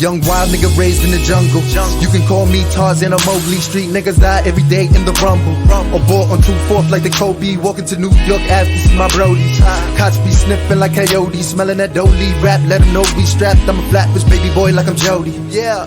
Young wild nigga raised in the jungle. You can call me Tarzan or Mowgli. Street niggas die every day in the rumble. Or bought on 2/4 like the Kobe. Walking to New York after see my brody. Cops be sniffing like coyotes. Smelling that dolly rap. Let them know we strapped. I'm a flatbush baby boy like I'm Jody. Yeah,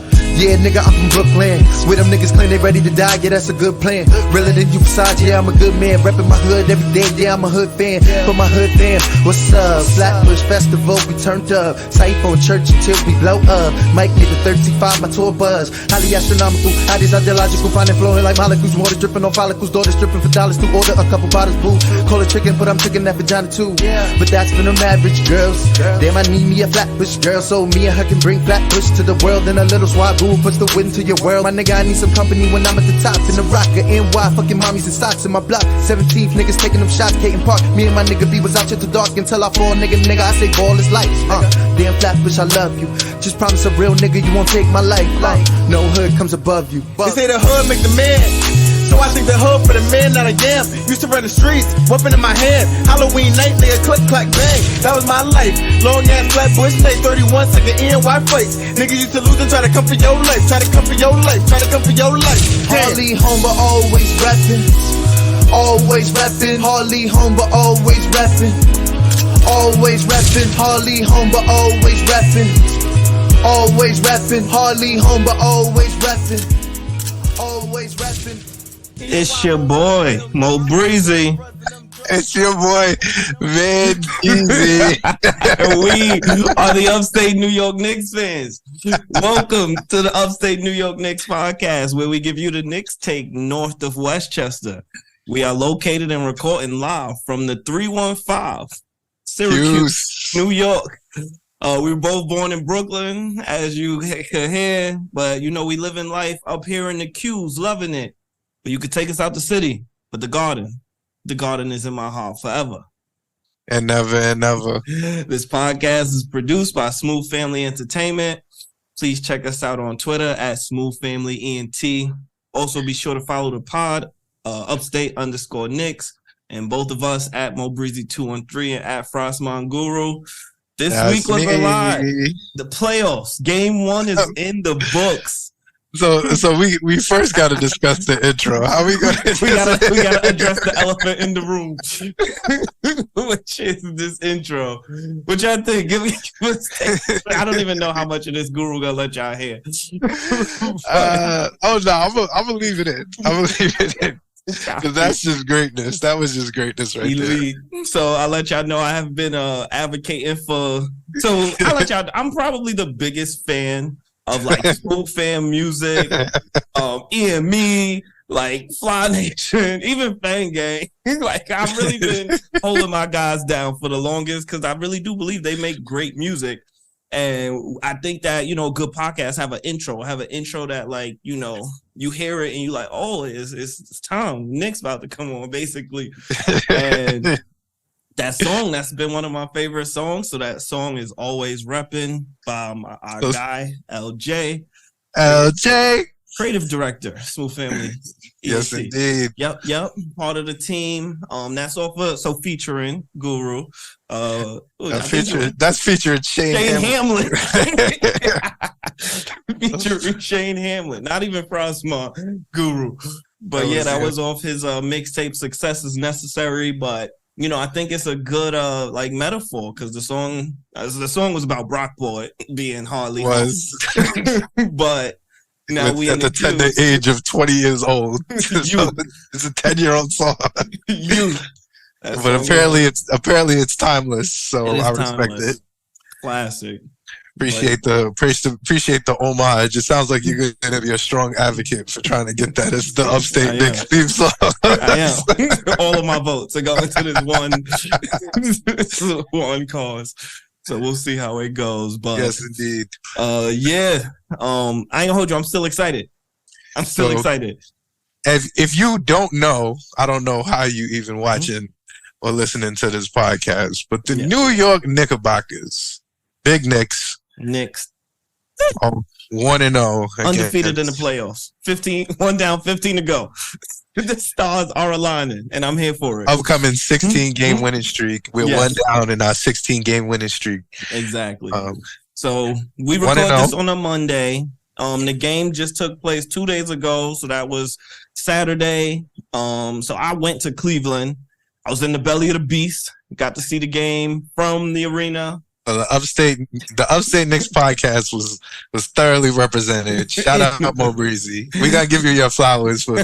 nigga, I'm from Brooklyn. Where them niggas claim they ready to die. Yeah, that's a good plan. Realer than you besides. Yeah, I'm a good man. Reppin' my hood every day. Yeah, I'm a hood fan. For my hood fam, what's up? Flatbush Festival, we turned up. Siphon church until we blow up. Mike made the 35, my tour buzz. Highly astronomical, ideas ideological. Finding flowing like molecules. Water dripping on follicles. Daughters dripping for dollars to order a couple bottles, boo. Call it chicken, but I'm tricking that vagina too. But that's for them average girls. Damn, I need me a flatbush girl. So me and her can bring flatbush to the world. And a little swaboo puts the wind to your world. My nigga, I need some company when I'm at the top. In the rocker, NY, fucking mommies and socks in my block. 17th niggas taking them shots, Caton Park. Me and my nigga B was out here till dark until I fall, nigga. I say ball is life. Damn flatbush, I love you. Just promise a real nigga you won't take my life. No hood comes above you. They say the hood make the man. So I think the hood for the man, not a yam. Used to run the streets, weapon in my hand. Halloween night, nigga, click, clack, bang. That was my life. Long ass flat bush, play 31, like an NY fight. Nigga used to lose and try to come for your life. Try to come for your life. Try to come for your life. Harley home, but always reppin'. Always reppin'. Harley home, but always reppin'. Always reppin'. Harley home, but always reppin'. Always reppin'. Harley home, but always reppin'. Always reppin'. It's your boy, Mo Breezy. It's your boy, Van Easy. We are the Upstate New York Knicks fans. Welcome to the Upstate New York Knicks Podcast, where we give you the Knicks take north of Westchester. We are located and recording live from the 315, Syracuse, New York. We were both born in Brooklyn, as you can hear, but you know we living life up here in the Q's, loving it. But you could take us out the city, but the garden is in my heart forever. And never and never. This podcast is produced by Smooth Family Entertainment. Please check us out on Twitter at Smooth Family ENT. Also be sure to follow the pod, Upstate_Knicks, and both of us at Mo Breezy 213 and at Frostman Guru. This week was a lot. The playoffs. Game 1 is in the books. So we first got to discuss the intro. How we going to? We gotta address the elephant in the room, which is this intro. Which I think, I don't even know how much of this Guru gonna let y'all hear. I'm gonna leave it in. I'm gonna leave it in. Because that's just greatness. That was just greatness right there. So I'll let y'all know I have been advocating for. So I'll let y'all. I'm probably the biggest fan of like Smooth Fam music, EME, like Fly Nation, even Fang Gang. Like I've really been holding my guys down for the longest because I really do believe they make great music. And I think that, you know, good podcasts have an intro that, like, you know, you hear it and you like, oh, it's time. Nick's about to come on, basically. And that song, that's been one of my favorite songs. So that song is Always Reppin' by our guy, LJ. Creative director, Smooth Family. Yes, indeed. Yep. Part of the team. That's off of, so featuring Guru. That's featuring Shane Hamlin. Featuring Shane Hamlin. Not even Frostman, Guru. But yeah, that was off his mixtape Success is Necessary. But you know, I think it's a good like metaphor because the song was about Brock Boy being Harley. But now we at the tender age of 20 years old. So it's a 10-year-old song. But apparently it's timeless. So I respect it. Classic. Appreciate the homage. It sounds like you're going to be a strong advocate for trying to get that as the Upstate Knicks theme song. I am. All of my votes are going to this one cause. So we'll see how it goes. But yes, indeed. I ain't gonna hold you. I'm still excited. Excited. If you don't know, I don't know how you even watching or listening to this podcast, but the New York Knickerbockers, Big Knicks, 1-0, undefeated in the playoffs. 1 down, 15 to go. The stars are aligning, and I'm here for it. Upcoming 16-game winning streak. We're 1 down in our 16-game winning streak. Exactly. So we recorded this on a Monday. The game just took place 2 days ago, so that was Saturday. So I went to Cleveland. I was in the belly of the beast. Got to see the game from the arena. The Upstate Knicks podcast was thoroughly represented. Shout out Mo Breezy. We gotta give you your flowers for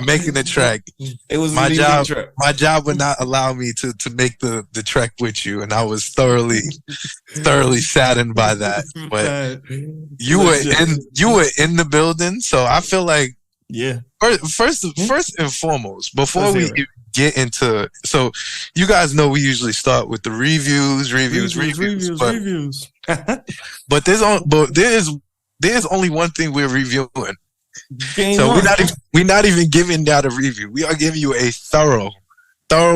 making the trek. It was my job. Trip. My job would not allow me to make the trek with you, and I was thoroughly saddened by that. But you were in the building, so I feel like First and foremost, before we get into, so you guys know we usually start with the reviews. But there's only one thing we're reviewing. We're not even giving that a review. We are giving you a thorough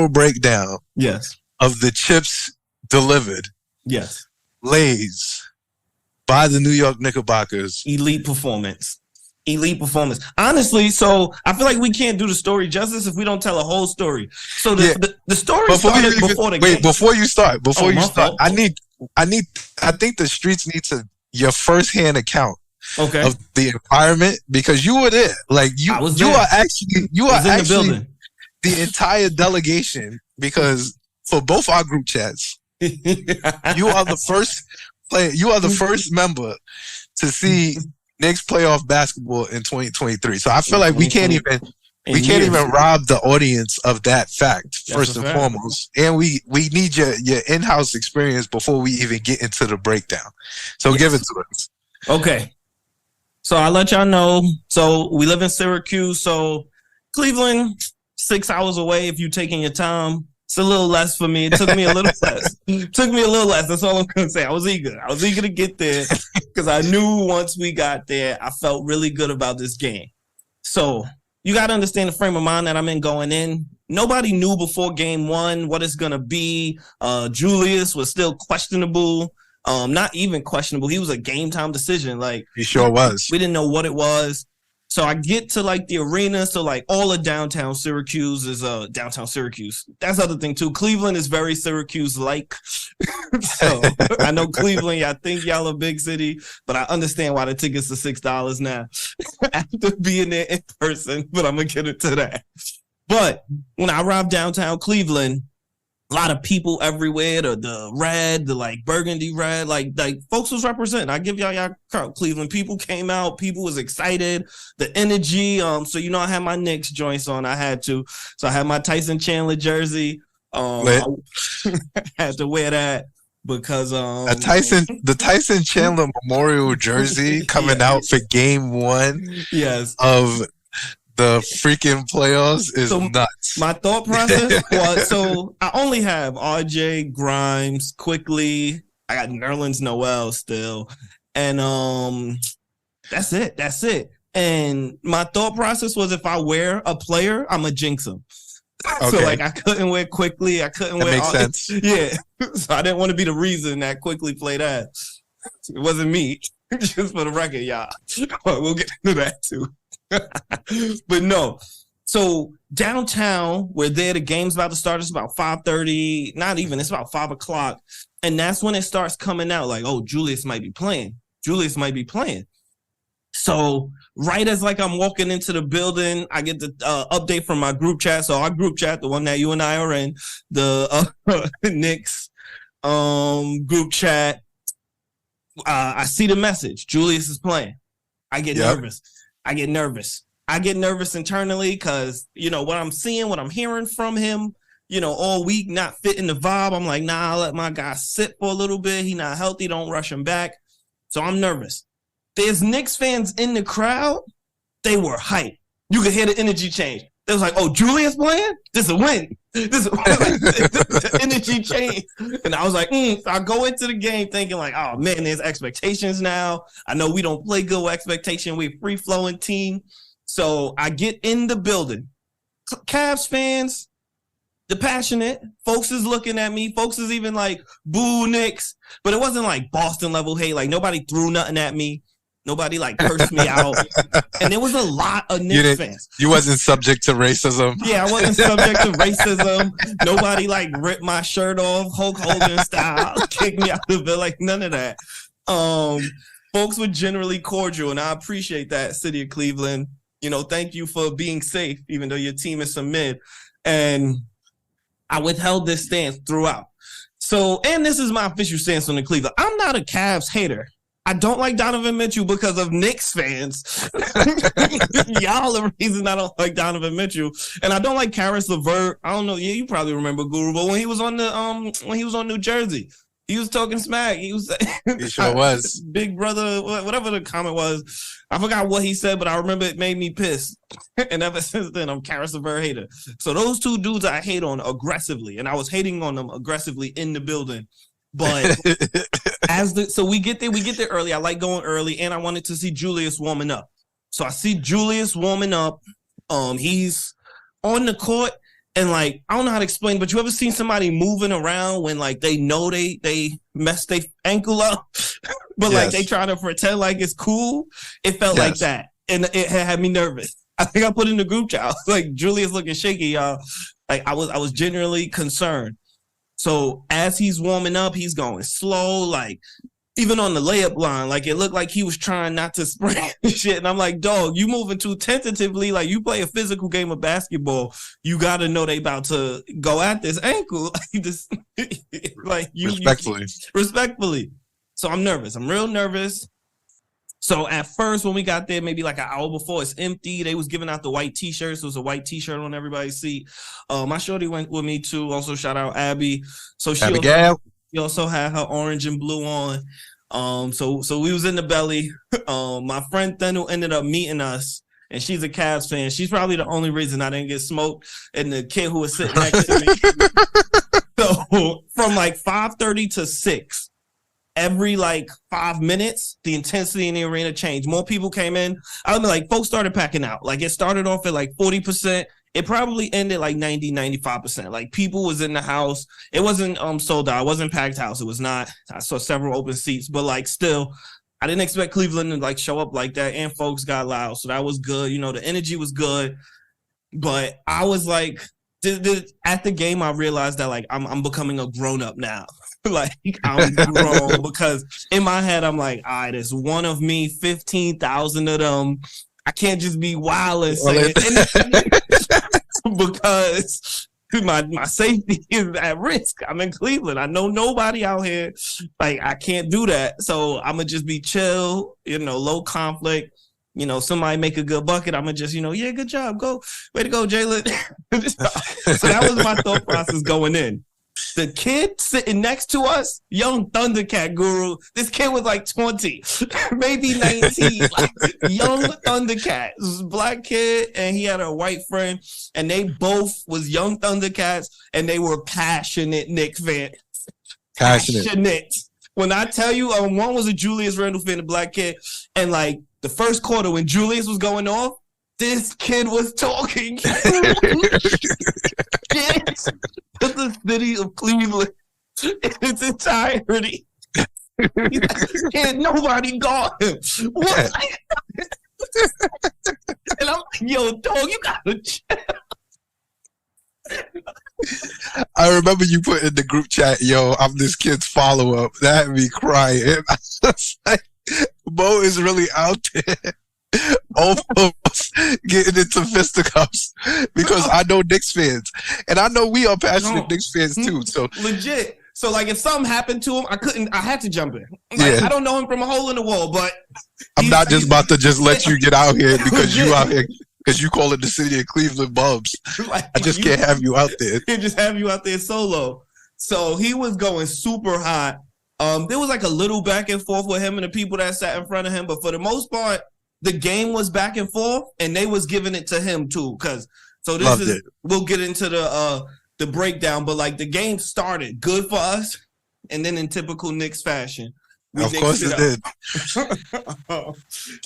breakdown. Yes. Of the chips delivered. Yes. Lays by the New York Knickerbockers. Elite performance. Honestly, so I feel like we can't do the story justice if we don't tell a whole story. So the story started before the game. Wait, before you start, I think the streets need your firsthand account of the environment, because you were there. Like you are actually the building. The entire delegation, because for both our group chats, you are the first player, you are the first member to see Knicks Playoff Basketball in 2023. So I feel like we can't even rob the audience of that fact, first and foremost. And we need your in-house experience before we even get into the breakdown. So give it to us. Okay. So I'll let y'all know. So we live in Syracuse. So Cleveland, 6 hours away if you're taking your time. It's a little less for me. It took me a little less. That's all I'm going to say. I was eager to get there because I knew once we got there, I felt really good about this game. So you got to understand the frame of mind that I'm in going in. Nobody knew before game one what it's going to be. Julius was still questionable. Not even questionable. He was a game time decision. Like he sure was. We didn't know what it was. So I get to like the arena. So like all of downtown Syracuse is downtown Syracuse. That's the other thing too. Cleveland is very Syracuse-like. So I know Cleveland, I think y'all a big city, but I understand why the tickets are $6 now after being there in person, but I'm going to get into that. But when I arrived downtown Cleveland, a lot of people everywhere, the red, the like burgundy red, like folks was representing. I give y'all crowd. Cleveland people came out, people was excited, the energy. So you know I had my Knicks joints on. I had to. So I had my Tyson Chandler jersey. I had to wear that because the Tyson Chandler Memorial jersey coming out for game one of the freaking playoffs is nuts. My thought process was, so I only have RJ, Grimes, Quickly. I got Nerlens Noel still. And that's it. And my thought process was if I wear a player, I'm going to jinx him. Okay. So like I couldn't wear Quickly. I couldn't wear. Makes sense. Yeah. So I didn't want to be the reason that Quickly played ass. It wasn't me. Just for the record, y'all. We'll get into that too. But no. So downtown, we're there. The game's about to start. It's about 5:30. Not even. It's about 5 o'clock. And that's when it starts coming out. Like, oh, Julius might be playing. So right as like I'm walking into the building, I get the update from my group chat. So our group chat, the one that you and I are in, the Knicks group chat. I see the message. Julius is playing. I get nervous. I get nervous internally because, you know, what I'm seeing, what I'm hearing from him, you know, all week, not fitting the vibe. I'm like, nah, I'll let my guy sit for a little bit. He not healthy. Don't rush him back. So I'm nervous. There's Knicks fans in the crowd. They were hyped. You could hear the energy change. They was like, oh, Julius playing? This is a win. The energy change. And I was like, So I go into the game thinking like, oh, man, there's expectations now. I know we don't play good with expectation. We're a free-flowing team. So I get in the building. Cavs fans, the passionate, folks is looking at me. Folks is even like, boo, Knicks. But it wasn't like Boston level hate. Like nobody threw nothing at me. Nobody like cursed me out. And there was a lot of Knicks fans. You wasn't subject to racism. Yeah, I wasn't subject to racism. Nobody like ripped my shirt off, Hulk Hogan style, kicked me out of it. Like none of that. Folks were generally cordial, and I appreciate that, City of Cleveland. Thank you for being safe, even though your team is some mid. And I withheld this stance throughout. So, and this is my official stance on the Cleveland. I'm not a Cavs hater. I don't like Donovan Mitchell because of Knicks fans. Y'all are the reason I don't like Donovan Mitchell. And I don't like Karis LeVert. I don't know. Yeah, you probably remember Guru, but when he was on New Jersey, he was talking smack. He sure was. Big brother, whatever the comment was. I forgot what he said, but I remember it made me pissed. And ever since then, I'm Karis LeVert hater. So those two dudes I hate on aggressively, and I was hating on them aggressively in the building. But so we get there early. I like going early, and I wanted to see Julius warming up. So I see Julius warming up. He's on the court. And I don't know how to explain, but you ever seen somebody moving around when they know they messed their ankle up, but yes. They try to pretend like it's cool? It felt like that, and it had me nervous. I think I put in the group chat, Julius looking shaky, y'all. I was genuinely concerned. So as he's warming up, he's going slow, even on the layup line, it looked like he was trying not to spray shit. And I'm like, dog, you moving too tentatively. You play a physical game of basketball. You got to know they about to go at this ankle. Respectfully. So I'm nervous. I'm real nervous. So at first, when we got there, maybe an hour before, it's empty. They was giving out the white T-shirts. There was a white T-shirt on everybody's seat. My shorty went with me too. Also, shout out Abby. So she also had her orange and blue on. So we was in the belly. My friend Thenu ended up meeting us, and she's a Cavs fan. She's probably the only reason I didn't get smoked. And the kid who was sitting next to me. So from 5:30 to 6, every 5 minutes, the intensity in the arena changed. More people came in. I mean, folks started packing out. It started off at 40%. It probably ended 90, 95%. People was in the house. It wasn't sold out. It wasn't packed house. It was not. I saw several open seats, but still, I didn't expect Cleveland to show up like that. And folks got loud, so that was good. The energy was good. But I was at the game, I realized that I'm becoming a grown up now. I'm grown because in my head I'm all right, it's one of me, 15,000 of them. I can't just be wild and say it because my safety is at risk. I'm in Cleveland. I know nobody out here. I can't do that. So I'm going to just be chill, low conflict. Somebody make a good bucket. I'm going to just, yeah, good job. Go. Way to go, Jalen. So that was my thought process going in. The kid sitting next to us, young Thundercat Guru, this kid was 20, maybe 19, young Thundercat. This was a black kid, and he had a white friend, and they both was young Thundercats, and they were passionate Knicks fans. Passionate. When I tell you, one was a Julius Randle fan, a black kid, and the first quarter when Julius was going off, this kid was talking. The city of Cleveland in its entirety. Can't nobody guard him. What? And I'm yo, dog, you gotta chill. I remember you put in the group chat, yo, I'm this kid's follow-up. That had me crying. I was Bo is really out there. Almost getting into fisticuffs because I know Knicks fans and I know we are passionate Knicks fans too. So legit. So if something happened to him, I had to jump in. I don't know him from a hole in the wall, but I'm not just about to just let you get out here because you out here because you call it the city of Cleveland bubs. I just can't have you out there. Can't just have you out there solo. So he was going super hot. There was a little back and forth with him and the people that sat in front of him, but for the most part, the game was back and forth, and they was giving it to him too. We'll get into the breakdown, but the game started good for us, and then in typical Knicks fashion, of course it did.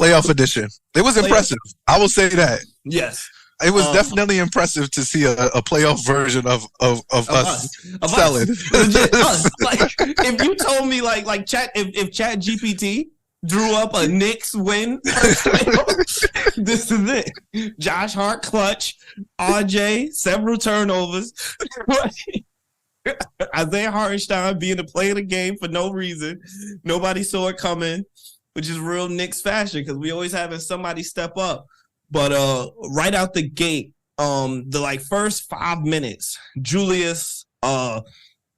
Playoff edition. It was impressive. I will say that. Yes. It was definitely impressive to see a playoff version of us selling. Legit, us. If you told me if Chat GPT drew up a Knicks win, this is it. Josh Hart clutch, RJ several turnovers. Isaiah Hartenstein being the player of the game for no reason. Nobody saw it coming, which is real Knicks fashion because we always having somebody step up. But right out the gate, the first 5 minutes, Julius, I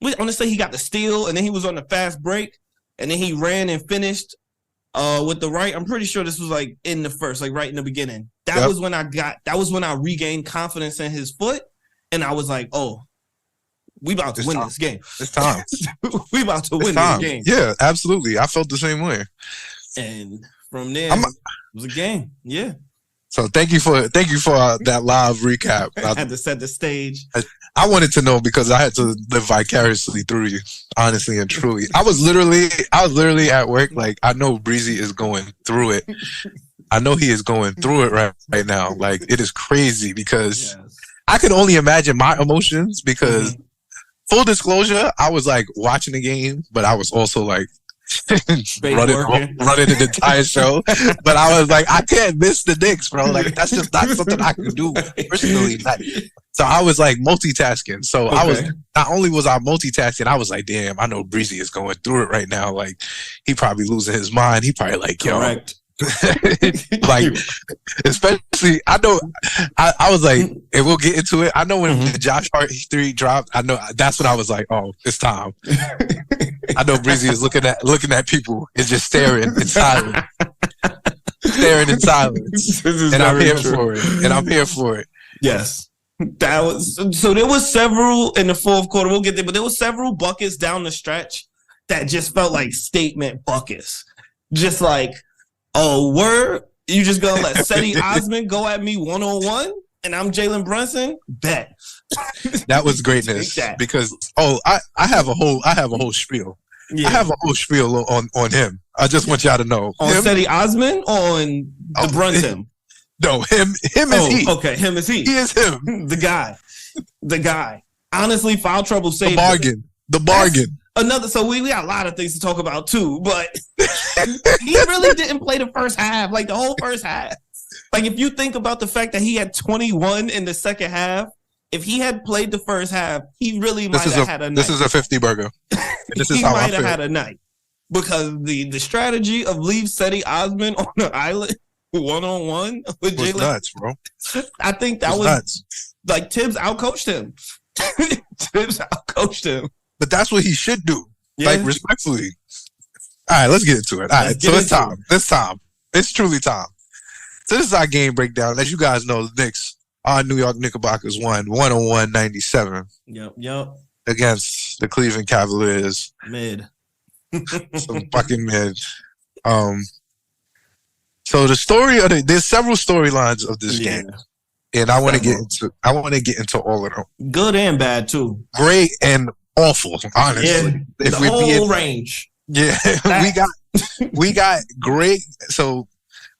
want to say he got the steal, and then he was on the fast break, and then he ran and finished with the right. I'm pretty sure this was like in the first, like right in the beginning. That was when I regained confidence in his foot, and I was like, oh, we about to win this game. It's time. We about to win this game. Yeah, absolutely. I felt the same way. And from there, it was a game. Yeah. So thank you for that live recap. I had to set the stage. I wanted to know because I had to live vicariously through you, honestly and truly. I was literally at work. Like, I know Breezy is going through it. I know he is going through it right now. Like, it is crazy because I can only imagine my emotions because full disclosure, I was like watching the game, but I was also like running the entire show. But I was like, I can't miss the Knicks, bro. Like, that's just not something I can do personally. So I was like multitasking. So I was not only was I multitasking, I was like, damn, I know Breezy is going through it right now. Like, he probably losing his mind. He probably like, yo. Correct. Like, especially, I know, I was like, and we'll get into it. I know when the Josh Hart 3 dropped, I know that's when I was like, oh, it's time. I know Breezy is looking at people and just staring in silence. Staring in silence. And I'm here for it. And I'm here for it. Yes. That was so there was several in the fourth quarter. We'll get there, but there was several buckets down the stretch that just felt like statement buckets. Just like, oh, word, you just gonna let Cedi Osman go at me 1-on-1 and I'm Jalen Brunson? Bet. That was greatness because I have a whole spiel. Yeah. I have a whole spiel on him. I just want y'all to know. On Cedi Osman or on the Brunson? No, him is he. Okay, him is he. He is him. The guy. Honestly, foul trouble saved The bargain. So we got a lot of things to talk about too, but he really didn't play the first half, like the whole first half. Like, if you think about the fact that he had 21 in the second half, if he had played the first half, he really might have had a night. This is a 50 burger. This is he how might I have feel. had a night because the strategy of leave Cedi Osman on the island 1-on-1 with Jalen. Nuts, bro. I think that was nuts. Like Thibs outcoached him. Thibs outcoached him. But that's what he should do. Yeah. Like, respectfully. All right, let's get into it. All right, so it's time. It's time. It's truly time. So this is our game breakdown. As you guys know, the Knicks, our New York Knickerbockers won 101-97. Yep. Against the Cleveland Cavaliers. Mid. Some fucking mid. So the story of there's several storylines of this game. And I want to get into all of them. Good and bad too. Great and awful, honestly. Yeah, the whole range. Yeah, we got great. So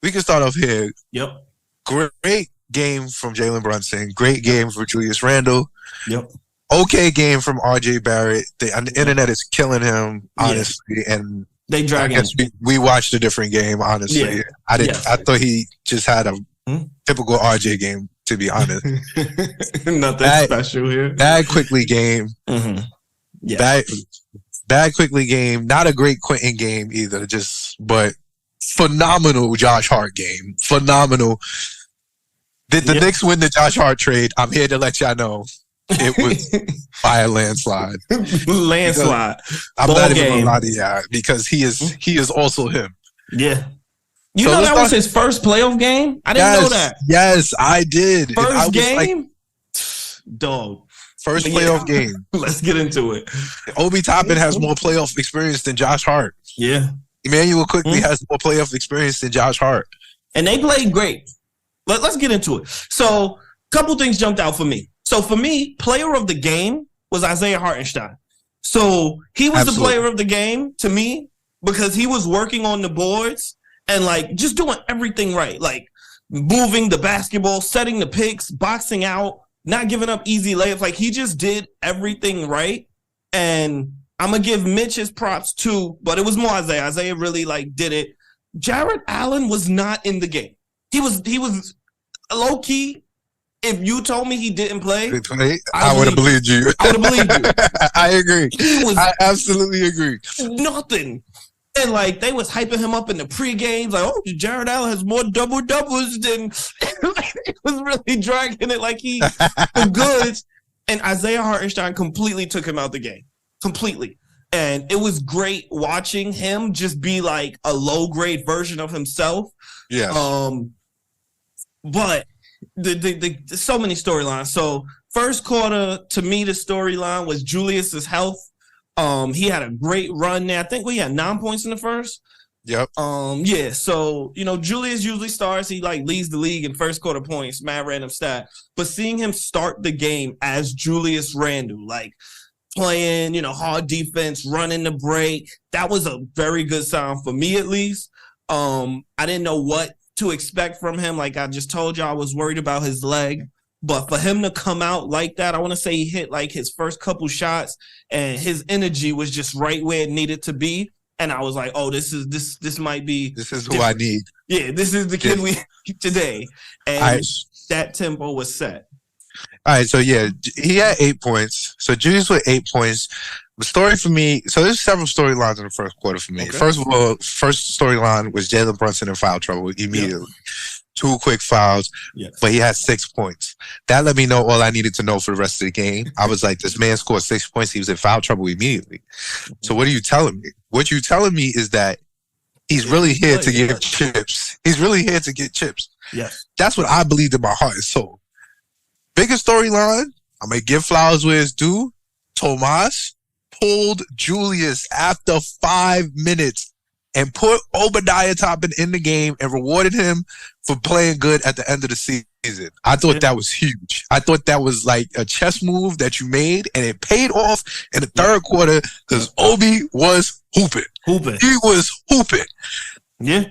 we can start off here. Yep. Great game from Jalen Brunson. Great game for Julius Randle. Yep. Okay game from RJ Barrett. The internet is killing him, honestly, and they drag him. We watched a different game, honestly. Yeah. I thought he just had a typical RJ game, to be honest. Nothing special here. Bad Quickly game. Mm-hmm. Yeah. Bad Quickly game. Not a great Quentin game either. But phenomenal Josh Hart game. Phenomenal. Did the Knicks win the Josh Hart trade? I'm here to let y'all know. It was by a landslide. Landslide. I'm not even gonna lie to y'all because he is also him. Yeah. You know that was his first playoff game? I didn't know that. Yes, I did. First game? Dog. First playoff game. Let's get into it. Obi Toppin has more playoff experience than Josh Hart. Yeah. Emmanuel Quickley has more playoff experience than Josh Hart. And they played great. Let's get into it. So, a couple things jumped out for me. So, for me, player of the game was Isaiah Hartenstein. So, he was the player of the game to me because he was working on the boards and, like, just doing everything right. Like, moving the basketball, setting the picks, boxing out, not giving up easy layups. Like, he just did everything right. And I'm going to give Mitch his props too, but it was more Isaiah. Isaiah really, like, did it. Jarrett Allen was not in the game. He was low-key If you told me he didn't play, I would have believed you. I would have believed you. I agree. I absolutely agree. Nothing. And like they was hyping him up in the pre-games, like, oh, Jared Allen has more double-doubles than it was really dragging it like he was good. And Isaiah Hartenstein completely took him out the game. Completely. And it was great watching him just be like a low-grade version of himself. Yeah. But the so many storylines. So first quarter, to me, the storyline was Julius's health. He had a great run there. I think we had 9 points in the first. Yep. Yeah. So, Julius usually starts. He like leads the league in first quarter points, mad random stat. But seeing him start the game as Julius Randle, like playing, hard defense, running the break, that was a very good sign for me, at least. I didn't know what to expect from him. Like I just told you, I was worried about his leg. But for him to come out like that, I want to say he hit like his first couple shots and his energy was just right where it needed to be. And I was like, oh, this might be. This is who I need. Yeah, this is the kid we today. And that tempo was set. All right, so yeah, he had 8 points. So Julius with 8 points. The story for me, so there's several storylines in the first quarter for me. Okay. First of all, first storyline was Jalen Brunson in foul trouble immediately. Yep. 2 quick fouls, but he had 6 points. That let me know all I needed to know for the rest of the game. I was like, this man scored 6 points. He was in foul trouble immediately. So what are you telling me? What you're telling me is that he's really here to give chips. He's really here to get chips. Yes. That's what I believed in my heart and soul. Biggest storyline, I'm going to give flowers where it's due. Tomas pulled Julius after 5 minutes and put Obadiah Toppin in the game and rewarded him for playing good at the end of the season. I thought that was huge. I thought that was like a chess move that you made, and it paid off in the third quarter because Obi was hooping. He was hooping. Yeah.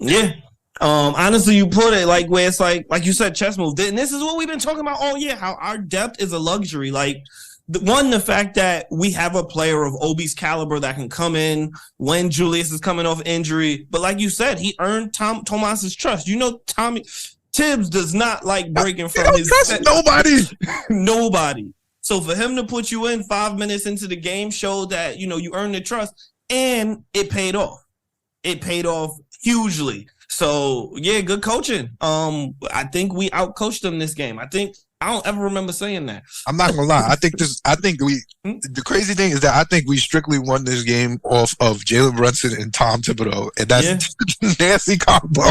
Yeah. Honestly, you put it like where it's like you said, chess move. And this is what we've been talking about all year, how our depth is a luxury. Like, the fact that we have a player of Obi's caliber that can come in when Julius is coming off injury. But like you said, he earned Tomas's trust. Thibs does not like breaking from his trust nobody. Nobody. So for him to put you in 5 minutes into the game showed that, you earned the trust, and it paid off. It paid off hugely. So yeah, good coaching. I think we outcoached them this game. I don't ever remember saying that. I'm not gonna lie. The crazy thing is that I think we strictly won this game off of Jalen Brunson and Tom Thibodeau, and that's a nasty combo.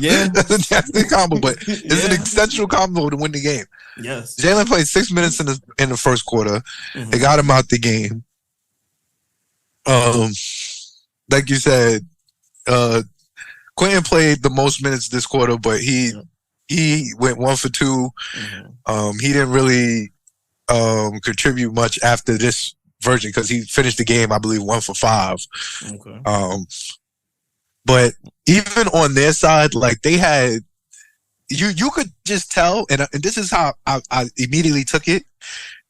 Yeah, that's a nasty combo, but it's an essential combo to win the game. Yes, Jalen played 6 minutes in the first quarter. Mm-hmm. They got him out the game. Like you said, Quentin played the most minutes this quarter, but he went 1 for 2. Mm-hmm. He didn't really contribute much after this version because he finished the game, I believe, 1 for 5. Okay. But even on their side, like they had, you could just tell, and this is how I immediately took it,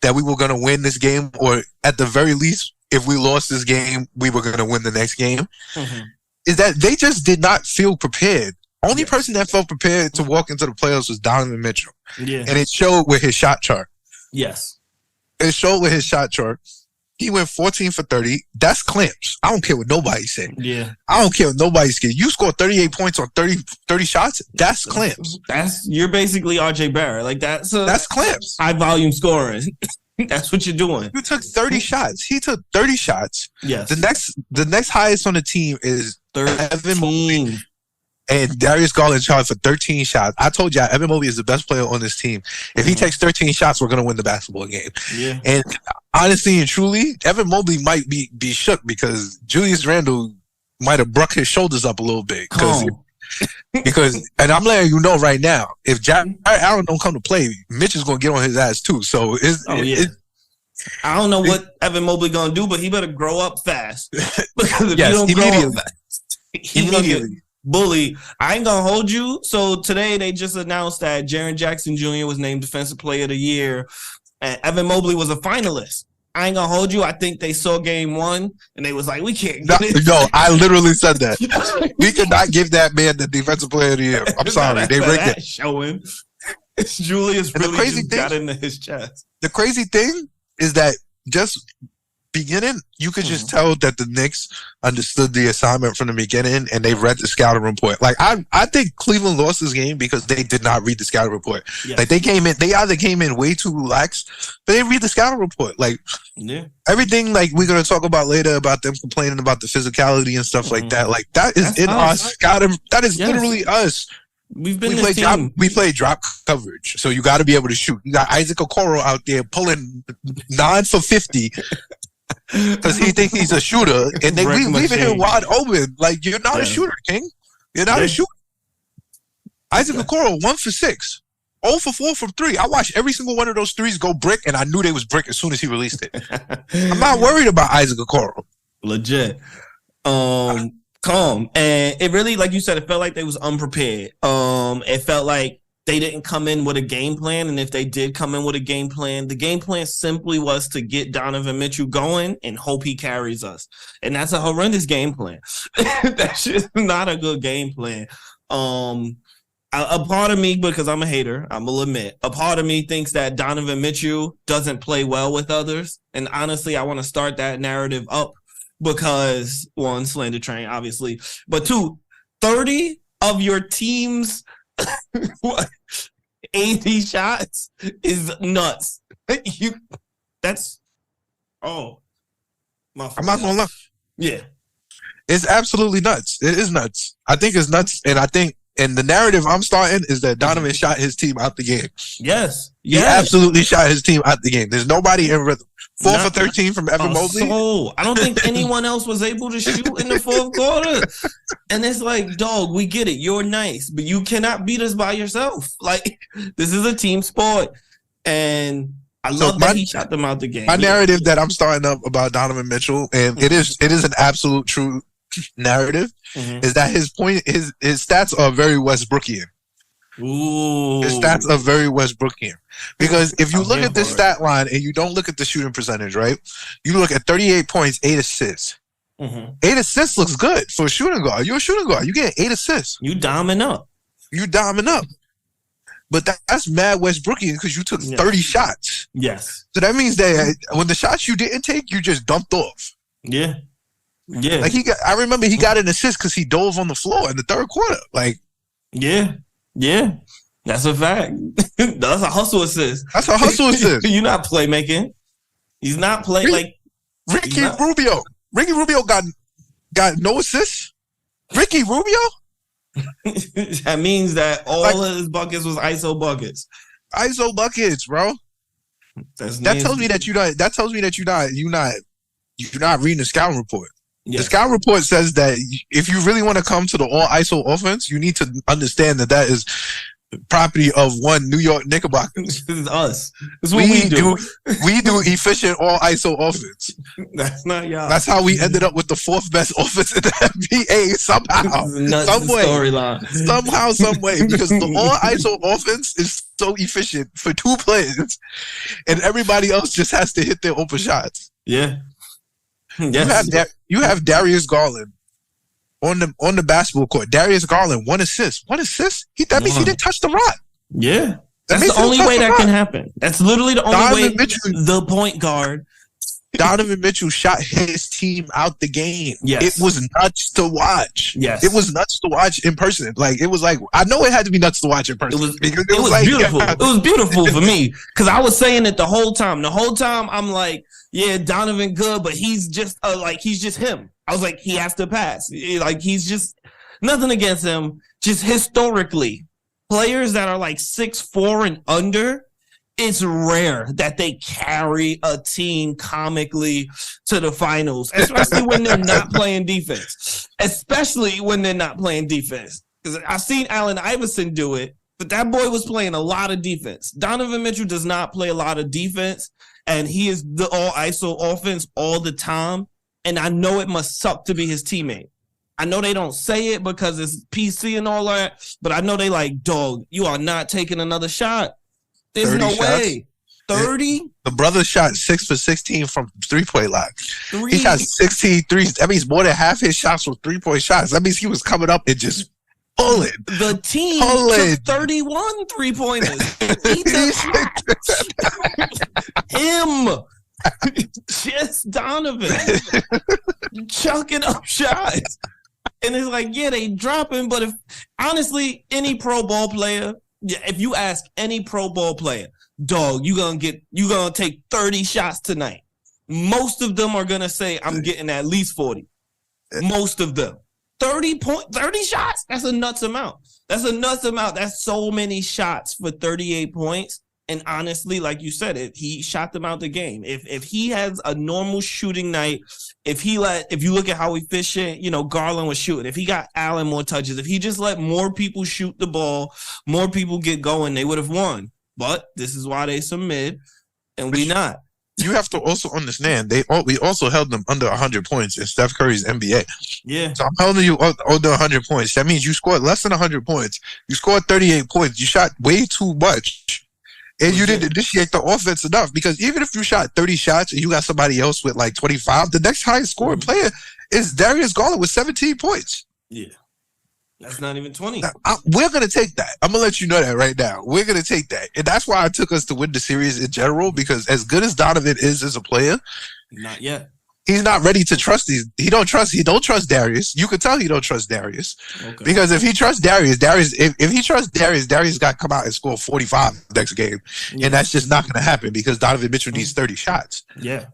that we were going to win this game, or at the very least, if we lost this game, we were going to win the next game. Mm-hmm. Is that they just did not feel prepared. Only person that felt prepared to walk into the playoffs was Donovan Mitchell. Yeah. And it showed with his shot chart. Yes. It showed with his shot chart. He went 14 for 30. That's clamps. I don't care what nobody said. Yeah. I don't care what nobody said. You scored 38 points on 30 shots. That's clamps. You're basically RJ Barrett. Like that's clamps. High volume scoring. That's what you're doing. You took 30 shots. He took 30 shots. Yes. The next highest on the team is 13. Evan Mobley. And Darius Garland charged for 13 shots. I told you, Evan Mobley is the best player on this team. If he takes 13 shots, we're going to win the basketball game. Yeah. And honestly and truly, Evan Mobley might be shook because Julius Randle might have broke his shoulders up a little bit. Because, and I'm letting you know right now, if Jared Allen don't come to play, Mitch is going to get on his ass too. So I don't know what Evan Mobley going to do, but he better grow up fast. Because if you don't grow up fast, immediately. Bully, I ain't gonna hold you. So today they just announced that Jaren Jackson Jr. was named Defensive Player of the Year, and Evan Mobley was a finalist. I ain't gonna hold you. I think they saw game 1 and they was like, we can't get it. No, I literally said that. We could not give that man the Defensive Player of the Year. I'm sorry, they rigged it. Showing. Julius really just got into his chest. The crazy thing is that just beginning, you could just tell that the Knicks understood the assignment from the beginning and they read the scouting report. Like I think Cleveland lost this game because they did not read the scouting report. Yes. Like they either came in way too lax, but they read the scouting report. Like everything, like we're gonna talk about later about them complaining about the physicality and stuff like that. Like that's in our scouting. That is literally us. We play drop coverage, so you got to be able to shoot. You got Isaac Okoro out there pulling 9 for 50 because he thinks he's a shooter, and we leaving him wide open. Like, you're not a shooter, King. You're not a shooter. Isaac Okoro 1 for 6, 0 for 4 from 3. I watched every single one of those threes go brick, and I knew they was brick as soon as he released it. I'm not worried about Isaac Okoro. Legit. Calm. And it really, like you said, it felt like they was unprepared. It felt like they didn't come in with a game plan, and if they did come in with a game plan, the game plan simply was to get Donovan Mitchell going and hope he carries us. And that's a horrendous game plan. That's just not a good game plan. A part of me, because I'm a hater, I will admit, a part of me thinks that Donovan Mitchell doesn't play well with others. And honestly, I want to start that narrative up because, one, slander train, obviously, but two, 30 of your team's 80 shots is nuts. I'm not gonna lie. Yeah. It's absolutely nuts. It is nuts. I think it's nuts, and the narrative I'm starting is that Donovan shot his team out the game. Yes. He absolutely shot his team out the game. There's nobody in rhythm. 4 for 13 from Evan Mobley. I don't think anyone else was able to shoot in the fourth quarter. And it's like, dog, we get it. You're nice, but you cannot beat us by yourself. Like, this is a team sport. And I love that he shot them out the game. My narrative that I'm starting up about Donovan Mitchell, and it is an absolute true narrative, is that his stats are very Westbrookian. Ooh. His stats are very Westbrookian. Because if you look at this stat line and you don't look at the shooting percentage, right? You look at 38 points, 8 assists. 8 assists looks good for a shooting guard. You're a shooting guard. You get 8 assists. You diamond up. But that's mad Westbrookian because you took 30 shots. Yes. So that means that when the shots you didn't take, you just dumped off. Yeah. Yeah. Like I remember he got an assist because he dove on the floor in the third quarter. Like, yeah. That's a fact. That's a hustle assist. You're not playmaking. He's not playing like Ricky Rubio. Ricky Rubio got no assists. Ricky Rubio. That means that all of his buckets was ISO buckets. ISO buckets, bro. That tells me that you're not reading the scouting report. Yeah. The scouting report says that if you really want to come to the all ISO offense, you need to understand that is property of one New York Knickerbockers. This is us. This is what we do. We do efficient all ISO offense. That's not y'all. That's how we ended up with the 4th best offense in the NBA somehow. Some way. Because the all ISO offense is so efficient for 2 players, and everybody else just has to hit their open shots. Yeah. Yes. You have Darius Garland on the basketball court. Darius Garland, 1 assist. That means he didn't touch the rock. Yeah. That's the only way that can happen. That's literally the only way the point guard. Donovan Mitchell shot his team out the game. Yes. It was nuts to watch. Yes. It was nuts to watch in person. Like, it was like, I know it had to be nuts to watch in person. It was beautiful. It was beautiful for me because I was saying it the whole time. The whole time I'm like, yeah, Donovan good, but he's just he's just him. I was like, he has to pass. Like, he's just nothing against him. Just historically, players that are like 6'4" and under, it's rare that they carry a team comically to the finals, especially when they're not playing defense. Because I've seen Allen Iverson do it, but that boy was playing a lot of defense. Donovan Mitchell does not play a lot of defense, and he is the all ISO offense all the time. And I know it must suck to be his teammate. I know they don't say it because it's PC and all that, but I know they like, dog, you are not taking another shot. There's no way. 30? The brother shot 6 for 16 from 3-point line. He shot 16 threes. That means more than half his shots were 3-point shots. That means he was coming up and just The team took 31 3-pointers. He took him. Just Donovan chucking up shots. And it's like, yeah, they dropping, but if honestly, any pro ball player, if you ask any pro ball player, dog, you're gonna take 30 shots tonight. Most of them are gonna say, I'm getting at least 40. Most of them. 30 shots? That's a nuts amount. That's so many shots for 38 points. And honestly, like you said, he shot them out the game. If he has a normal shooting night, if you look at how efficient, Garland was shooting, if he got Allen more touches, if he just let more people shoot the ball, more people get going, they would have won. But this is why they submit, and we not. You have to also understand, we also held them under 100 points in Steph Curry's NBA. Yeah. So I'm holding you under 100 points. That means you scored less than 100 points. You scored 38 points. You shot way too much. And you didn't initiate the offense enough, because even if you shot 30 shots and you got somebody else with like 25, the next highest scoring player is Darius Garland with 17 points. Yeah. That's not even 20. Now, we're going to take that. I'm going to let you know that right now. We're going to take that. And that's why I took us to win the series in general, because as good as Donovan is as a player, not yet. He's not ready to trust these. He don't trust Darius. You could tell he don't trust Darius. Okay. Because if he trusts Darius, if he trusts Darius got to come out and score 45 next game. Yeah. And that's just not going to happen, because Donovan Mitchell needs 30 shots. Yeah.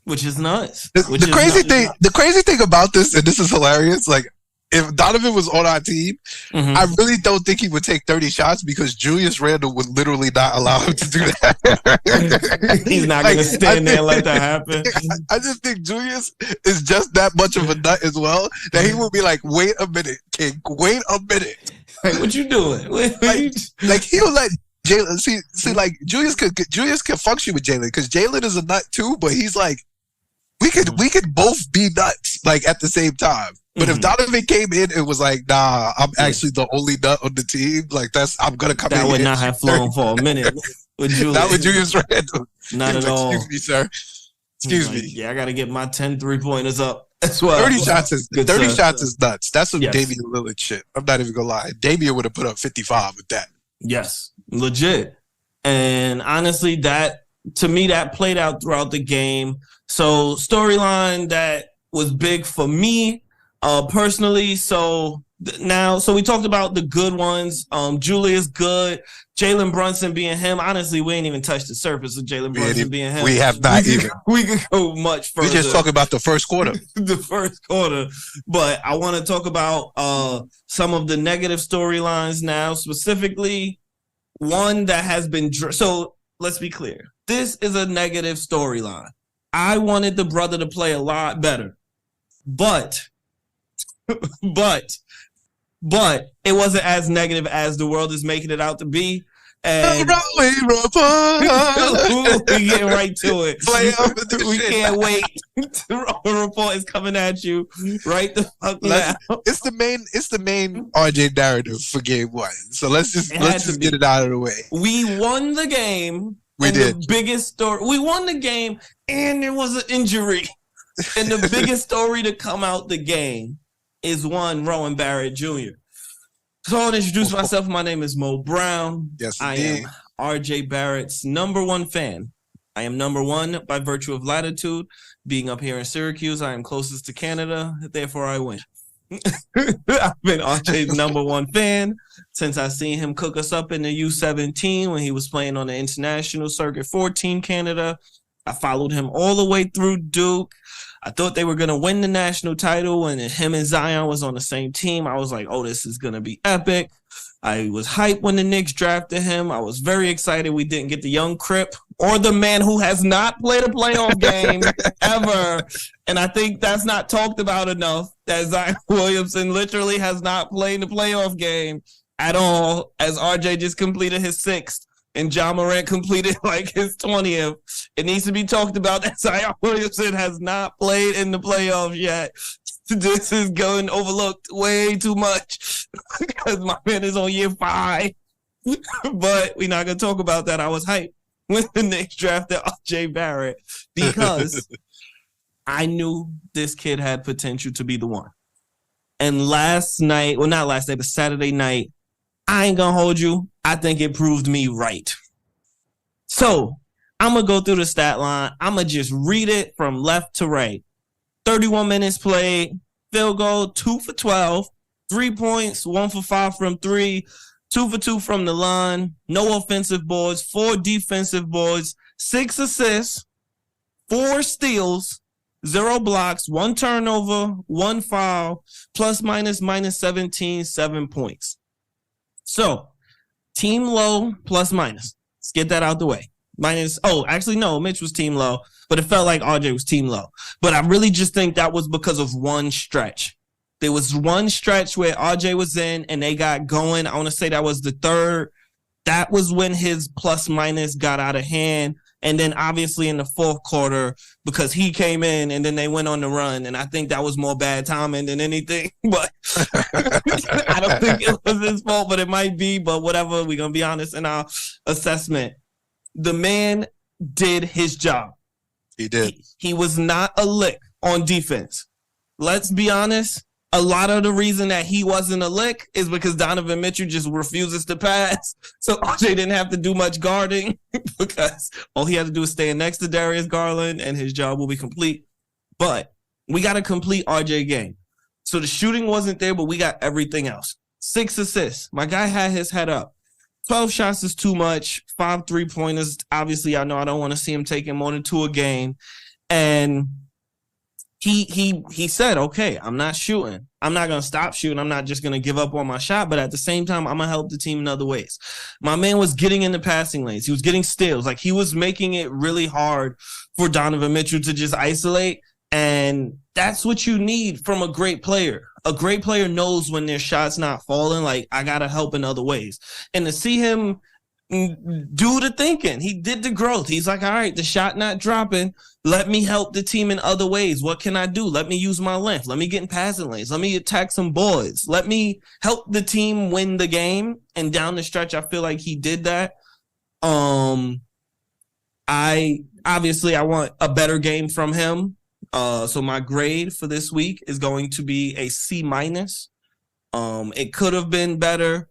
Which is nuts. The crazy thing about this, and this is hilarious, like, if Donovan was on our team, I really don't think he would take 30 shots, because Julius Randle would literally not allow him to do that. He's not going to stand there and let that happen. I just think Julius is just that much of a nut as well, that he would be like, wait a minute, King, wait a minute. Like, what you doing? like he'll let Jalen see like Julius could function with Jalen, because Jalen is a nut too, but he's like, we could both be nuts like at the same time. But if Donovan came in and was like, nah, I'm actually the only nut on the team, like I'm gonna come in. That would not have flown for a minute with Julius. Not with Julius Randle. Not at all. Excuse me, sir. Excuse me. Yeah, I gotta get my 10 3-pointers up as well. 30 shots is nuts. That's some Damian Lillard shit. I'm not even gonna lie. Damian would have put up 55 with that. Yes, legit. And honestly, to me, that played out throughout the game. So storyline that was big for me, personally. So we talked about the good ones. Julius good, Jalen Brunson being him. Honestly, we ain't even touched the surface of Jalen Brunson being him. We have not even. We could go much further. We just talk about the first quarter. The first quarter. But I want to talk about some of the negative storylines now, specifically one that has been. So let's be clear. This is a negative storyline. I wanted the brother to play a lot better, but it wasn't as negative as the world is making it out to be. And Rowan Report. We get right to it. We can't wait. Rowan Report is coming at you right the fuck now. It's the main RJ narrative for game one. So let's just get it out of the way. We won the game. We did. The biggest story. We won the game, and there was an injury. And the biggest story to come out the game is one Rowan Barrett Jr. So I want to introduce myself. My name is Mo Brown. Yes, I am RJ Barrett's number one fan. I am number one by virtue of latitude. Being up here in Syracuse, I am closest to Canada. Therefore, I win. I've been RJ's number one fan since I seen him cook us up in the U17 when he was playing on the international circuit for Team Canada. I followed him all the way through Duke. I thought they were going to win the national title, and him and Zion was on the same team. I was like, oh, this is going to be epic. I was hyped when the Knicks drafted him. I was very excited we didn't get the young Crip or the man who has not played a playoff game ever. And I think that's not talked about enough, that Zion Williamson literally has not played a playoff game at all, as RJ just completed his 6th. And John Morant completed like his 20th. It needs to be talked about that Zion Williamson has not played in the playoffs yet. This is going overlooked way too much because my man is on year 5. But we're not going to talk about that. I was hyped when the Knicks drafted RJ Barrett because I knew this kid had potential to be the one. And last night, well, not last night, but Saturday night, I ain't gonna hold you. I think it proved me right. So I'm gonna go through the stat line. I'm gonna just read it from left to right. 31 minutes played, field goal, 2 for 12, 3 points, 1 for 5 from 3, 2 for 2 from the line, no offensive boards, 4 defensive boards, 6 assists, 4 steals, 0 blocks, 1 turnover, 1 foul, plus minus 17, 7 points. So, team low, plus minus. Let's get that out the way. Mitch was team low, but it felt like RJ was team low. But I really just think that was because of one stretch. There was one stretch where RJ was in and they got going. I want to say that was the third. That was when his plus minus got out of hand. And then obviously in the fourth quarter, because he came in and then they went on the run. And I think that was more bad timing than anything. But I don't think it was his fault, but it might be. But whatever, we're going to be honest in our assessment. The man did his job. He did. He was not a lick on defense. Let's be honest. A lot of the reason that he wasn't a lick is because Donovan Mitchell just refuses to pass. So RJ didn't have to do much guarding because all he had to do was stand next to Darius Garland and his job will be complete. But we got a complete RJ game. So the shooting wasn't there, but we got everything else. 6 assists. My guy had his head up. 12 shots is too much. 5 3-pointers. Obviously, I know I don't want to see him taking more than 2 a game. And he said, okay, I'm not shooting. I'm not going to stop shooting. I'm not just going to give up on my shot. But at the same time, I'm going to help the team in other ways. My man was getting in the passing lanes. He was getting steals. Like, he was making it really hard for Donovan Mitchell to just isolate. And that's what you need from a great player. A great player knows when their shot's not falling, like, I got to help in other ways. And to see him do the thinking, he did the growth. He's like, all right, the shot not dropping. Let me help the team in other ways. What can I do? Let me use my length. Let me get in passing lanes. Let me attack some boards. Let me help the team win the game. And down the stretch, I feel like he did that. I want a better game from him. So my grade for this week is going to be a C-. It could have been better.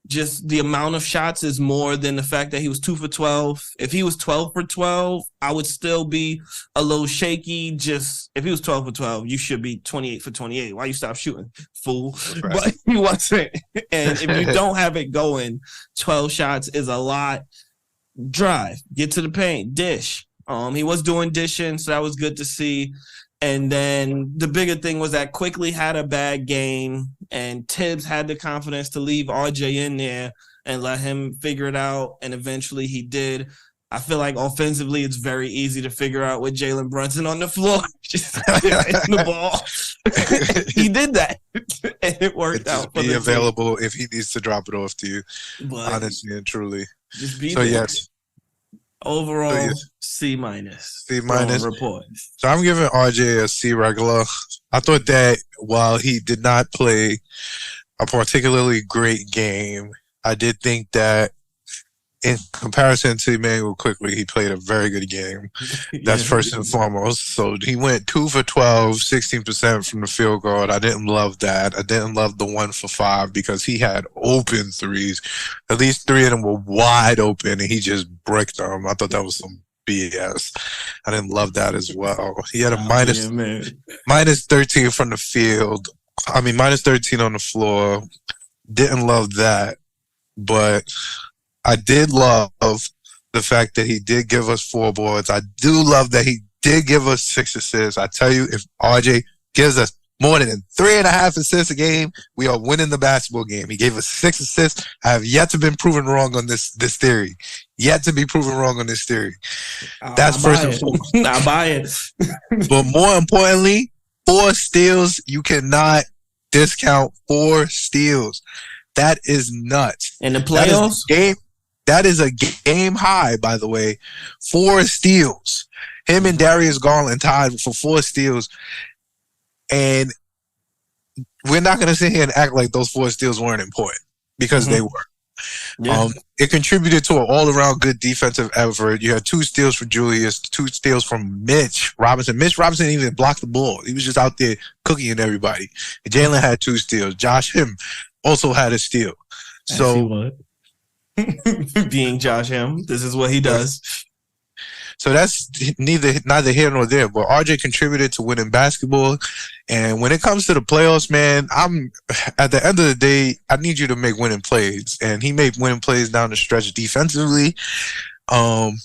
Just the amount of shots is more than the fact that he was 2 for 12. If he was 12 for 12, I would still be a little shaky. Just if he was 12 for 12, you should be 28 for 28. Why you stop shooting, fool? Right. But he wasn't. And if you don't have it going, 12 shots is a lot. Drive, get to the paint, dish. He was doing dishing, so that was good to see. And then the bigger thing was that Quickly had a bad game, and Thibs had the confidence to leave RJ in there and let him figure it out, and eventually he did. I feel like offensively it's very easy to figure out with Jalen Brunson on the floor. Just hitting the ball. He did that, and it worked out. Be available if he needs to drop it off to you, but honestly and truly. Just be there. Yes. Overall, C-. C-. Report. So I'm giving RJ a C regular. I thought that while he did not play a particularly great game, I did think that in comparison to Emmanuel Quickly, he played a very good game. That's first and foremost. So he went 2 for 12, 16% from the field goal. I didn't love that. I didn't love the 1 for 5 because he had open threes. At least 3 of them were wide open, and he just bricked them. I thought that was some BS. I didn't love that as well. He had a minus 13 from the field. I mean, minus 13 on the floor. Didn't love that, but I did love the fact that he did give us 4 boards. I do love that he did give us 6 assists. I tell you, if RJ gives us more than 3.5 assists a game, we are winning the basketball game. He gave us 6 assists. I have yet to be proven wrong on this theory. Yet to be proven wrong on this theory. That's first and foremost. I buy it. But more importantly, 4 steals. You cannot discount 4 steals. That is nuts. In the playoffs? That is a game high, by the way. 4 steals. Him and Darius Garland tied for 4 steals. And we're not going to sit here and act like those 4 steals weren't important, because they were. Yeah. It contributed to an all-around good defensive effort. You had 2 steals for Julius, 2 steals from Mitch Robinson. Mitch Robinson didn't even block the ball. He was just out there cooking everybody. And Jalen had 2 steals. Josh Him also had a steal. So, being Josh Him, this is what he does. So that's neither here nor there. But RJ contributed to winning basketball. And when it comes to the playoffs, man, at the end of the day, I need you to make winning plays. And he made winning plays down the stretch defensively. And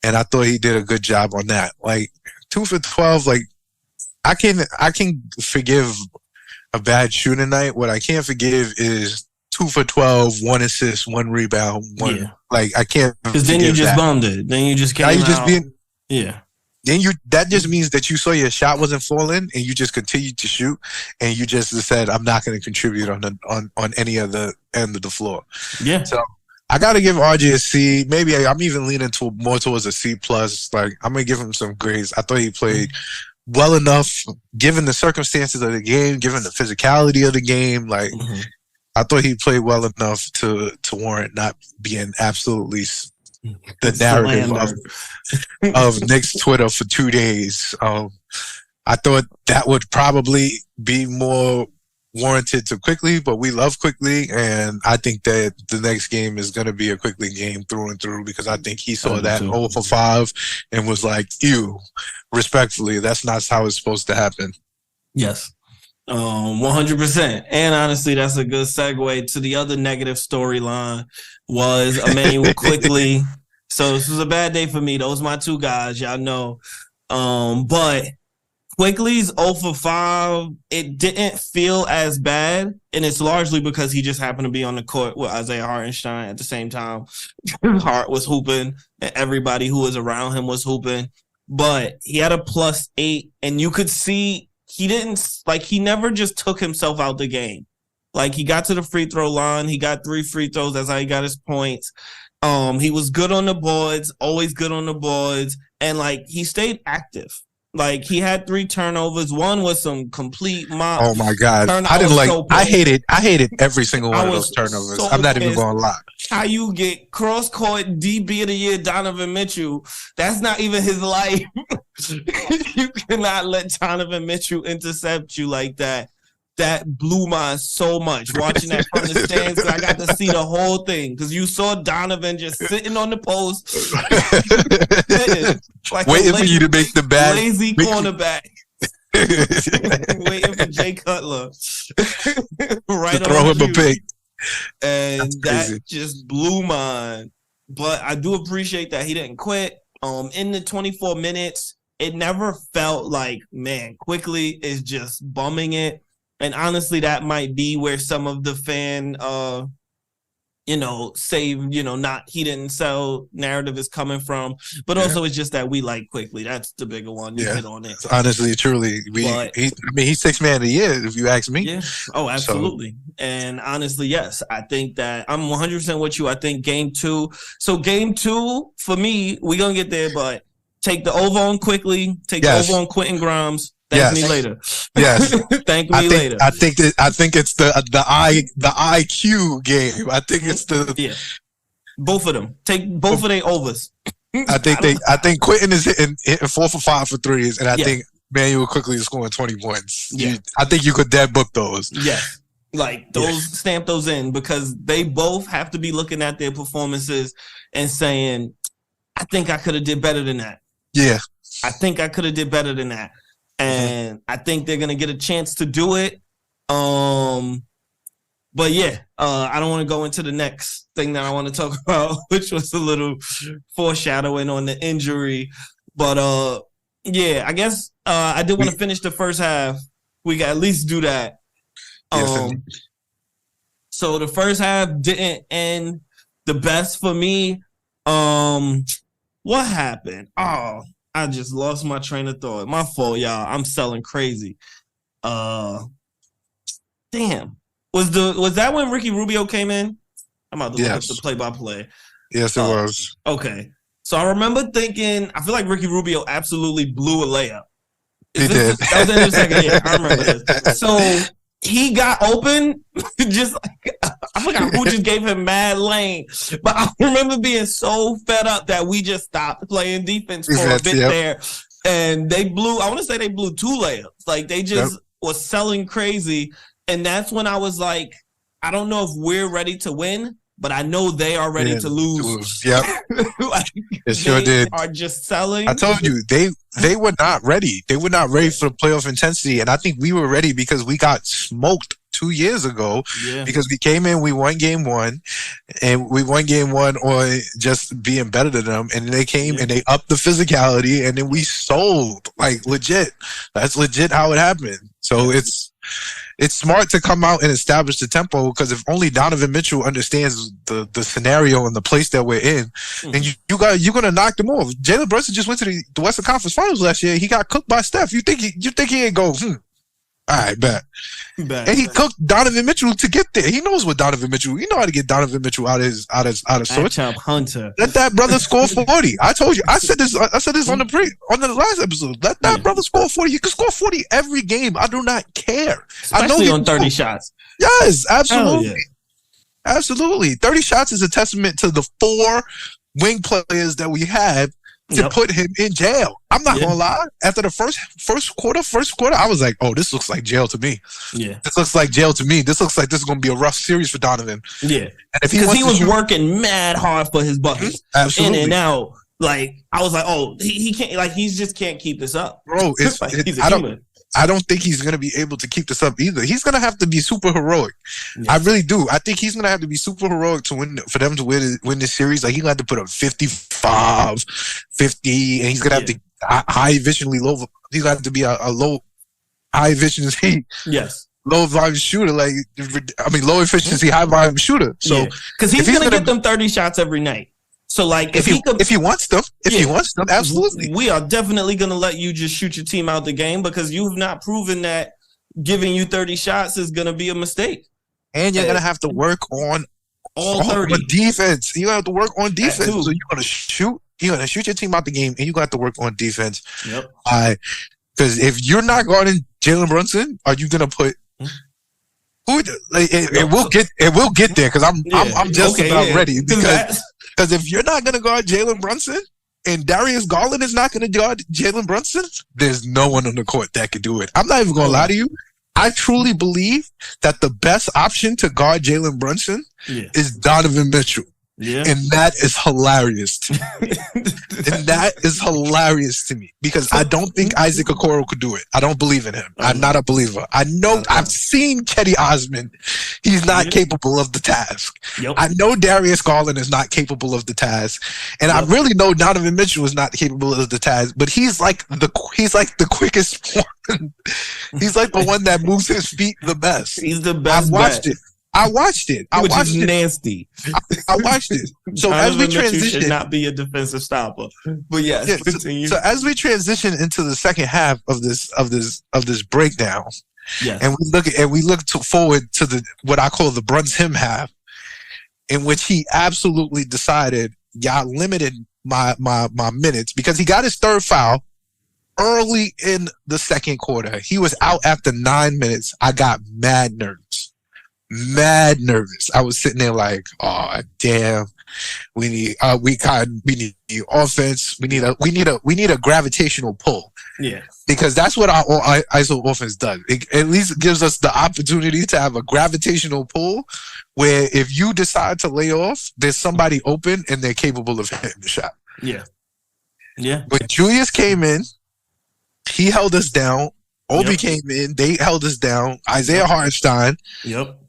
I thought he did a good job on that. Like 2 for 12, like I can forgive a bad shooting night. What I can't forgive is 2 for 12, 1 assist, 1 rebound, 1. Yeah. Like I can't. Because then you just bummed it. Then you just came out. Yeah. Then that just means that you saw your shot wasn't falling and you just continued to shoot and you just said, I'm not going to contribute on any of the end of the floor. Yeah. So I got to give RJ a C. Maybe I'm even leaning more towards a C+. Like I'm going to give him some grades. I thought he played well enough given the circumstances of the game, given the physicality of the game. Like I thought he played well enough to warrant not being absolutely the narrative of Knicks Twitter for 2 days. I thought that would probably be more warranted to Quickly, but we love Quickly, and I think that the next game is going to be a Quickly game through and through because I think he saw that 0 for 5 and was like, ew, respectfully, that's not how it's supposed to happen. Yes. 100%. And honestly, that's a good segue to the other negative storyline was Emmanuel Quickly. So this was a bad day for me. Those are my 2 guys, y'all know. But Quickly's 0 for 5, it didn't feel as bad. And it's largely because he just happened to be on the court with Isaiah Hartenstein at the same time. Hart was hooping and everybody who was around him was hooping. But he had a +8 and you could see he never just took himself out the game. Like he got to the free throw line. He got 3 free throws. That's how he got his points. He was good on the boards, always good on the boards. And like he stayed active. Like he had 3 turnovers. 1 was some complete mop. Oh my God. I hated every single one of those turnovers. I'm not even going to lie. How you get cross-court DB of the year Donovan Mitchell. That's not even his life. You cannot let Donovan Mitchell intercept you like that. That blew my so much watching that from the stands because I got to see the whole thing because you saw Donovan just sitting on the post like waiting for you to make the bad lazy cornerback. Waiting for Jay Cutler right to throw him a pick. And that just blew mine. But I do appreciate that he didn't quit. In the 24 minutes, it never felt like, man, Quickly is just bumming it. And honestly, that might be where some of the fan, he didn't sell narrative is coming from. But also it's just that we like Quickly. That's the bigger one. You hit on it. Honestly, truly. He's 6th man of the year, if you ask me. Yeah. Oh, absolutely. So. And honestly, yes, I think that I'm 100% with you. I think game 2. So game 2, for me, we're going to get there, but take the over on Quickly. Take the over on Quentin Grimes. Thank me later. Yes. Thank me later. I think it's the IQ game. I think it's both of them. Take both of their overs. I think Quentin is hitting 4 for 5 for 3s, and I think Emmanuel Quickly is scoring 20 points. Yeah. I think you could dead book those. Yeah. Like stamp those in because they both have to be looking at their performances and saying, I think I could have did better than that. Yeah. I think I could have did better than that. And I think they're going to get a chance to do it. But yeah, I don't want to go into the next thing that I want to talk about, which was a little foreshadowing on the injury. But yeah, I guess I did want to finish the first half. We got at least do that. So the first half didn't end the best for me. What happened? Oh, I just lost my train of thought. My fault, y'all. I'm selling crazy. Damn. Was that when Ricky Rubio came in? I'm about to look up the play-by-play. Yes, it was. Okay. So I remember thinking, I feel like Ricky Rubio absolutely blew a layup. He did. That was in the second year. I remember this. So he got open, just like, I'm forgot who just gave him mad lane. But I remember being so fed up that we just stopped playing defense for a bit there. And they blew, I want to say they blew 2 layups. Like, they just was selling crazy. And that's when I was like, I don't know if we're ready to win, but I know they are ready to lose. Yep. Like, it sure did. Are just selling. I told you, they were not ready. They were not ready for the playoff intensity. And I think we were ready because we got smoked 2 years ago because we came in, we won game 1, and we won game 1 on just being better than them. And they came and they upped the physicality, and then we sold, like, legit. That's legit how it happened. So it's smart to come out and establish the tempo, because if only Donovan Mitchell understands the scenario and the place that we're in, then you're gonna knock them off. Jalen Brunson just went to the Western Conference Finals last year. He got cooked by Steph. You think he ain't go? All right, bet. And he cooked Donovan Mitchell to get there. He knows what Donovan Mitchell. You know how to get Donovan Mitchell out of sorts. Hunter. Let that brother score 40. I told you. I said this on the last episode. Let that brother score 40. You can score 40 every game. I do not care. Especially on 30 shots. Yes, absolutely. Absolutely. 30 shots is a testament to the 4 wing players that we have to put him in jail. I'm not gonna lie. After the first quarter, I was like, "Oh, this looks like jail to me." Yeah, this looks like jail to me. This looks like this is gonna be a rough series for Donovan. Yeah, and if he was working mad hard for his buckets, absolutely, in and out. Like, I was like, "Oh, he can't. Like, he just can't keep this up, bro." He's a human. I don't think he's going to be able to keep this up either. He's going to have to be super heroic. Yeah. I really do. I think he's going to have to be super heroic to win, for them to win this series. Like, he's going to have to put up 55, 50, and he's going to have to high efficiently low. He's going to have to be a low, high efficiency. Yes. Low volume shooter. Like, I mean, low efficiency, high volume shooter. So, because he's going to get them 30 shots every night. So, like, if he wants them, absolutely. We are definitely going to let you just shoot your team out the game, because you have not proven that giving you 30 shots is going to be a mistake. And you're going to have to work on all 30. On defense. You're going to have to work on defense. So you're going to shoot your team out the game, and you're going to have to work on defense. Yep. Because if you're not guarding Jalen Brunson, are you going to put... It will get there, because I'm just about ready, because if you're not going to guard Jalen Brunson and Darius Garland is not going to guard Jalen Brunson, there's no one on the court that can do it. I'm not even going to lie to you. I truly believe that the best option to guard Jalen Brunson is Donovan Mitchell. Yeah. And that is hilarious to me. Because I don't think Isaac Okoro could do it. I don't believe in him. I'm not a believer. I know I've seen Cedi Osman. He's not capable of the task. Yep. I know Darius Garland is not capable of the task. And I really know Donovan Mitchell is not capable of the task, but he's like the quickest one. He's like the one that moves his feet the best. He's the best. I watched it. Which is nasty. I watched it. So as we transition, should not be a defensive stopper. But continue. So as we transition into the second half of this breakdown, and we look forward to what I call the Bruns him half, in which he absolutely decided, y'all limited my minutes, because he got his third foul early in the second quarter. He was out after 9 minutes. I got mad nervous. I was sitting there like, oh damn, we need offense. We need a gravitational pull. Yeah, because that's what our ISO offense does. It at least gives us the opportunity to have a gravitational pull, where if you decide to lay off, there's somebody open and they're capable of hitting the shot. Yeah. But Julius came in, he held us down. Obi came in, they held us down. Isaiah Hartenstein. Yep.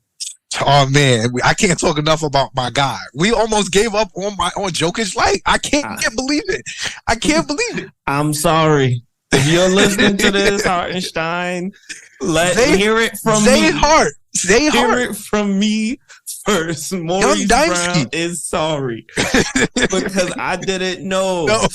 Oh man, I can't talk enough about my guy. We almost gave up on Jokic. Like, I can't believe it. I can't believe it. I'm sorry. If you're listening to this, Hartenstein, hear it from me. Hear it from me first. Maurice Brown is sorry. Because I didn't know. No.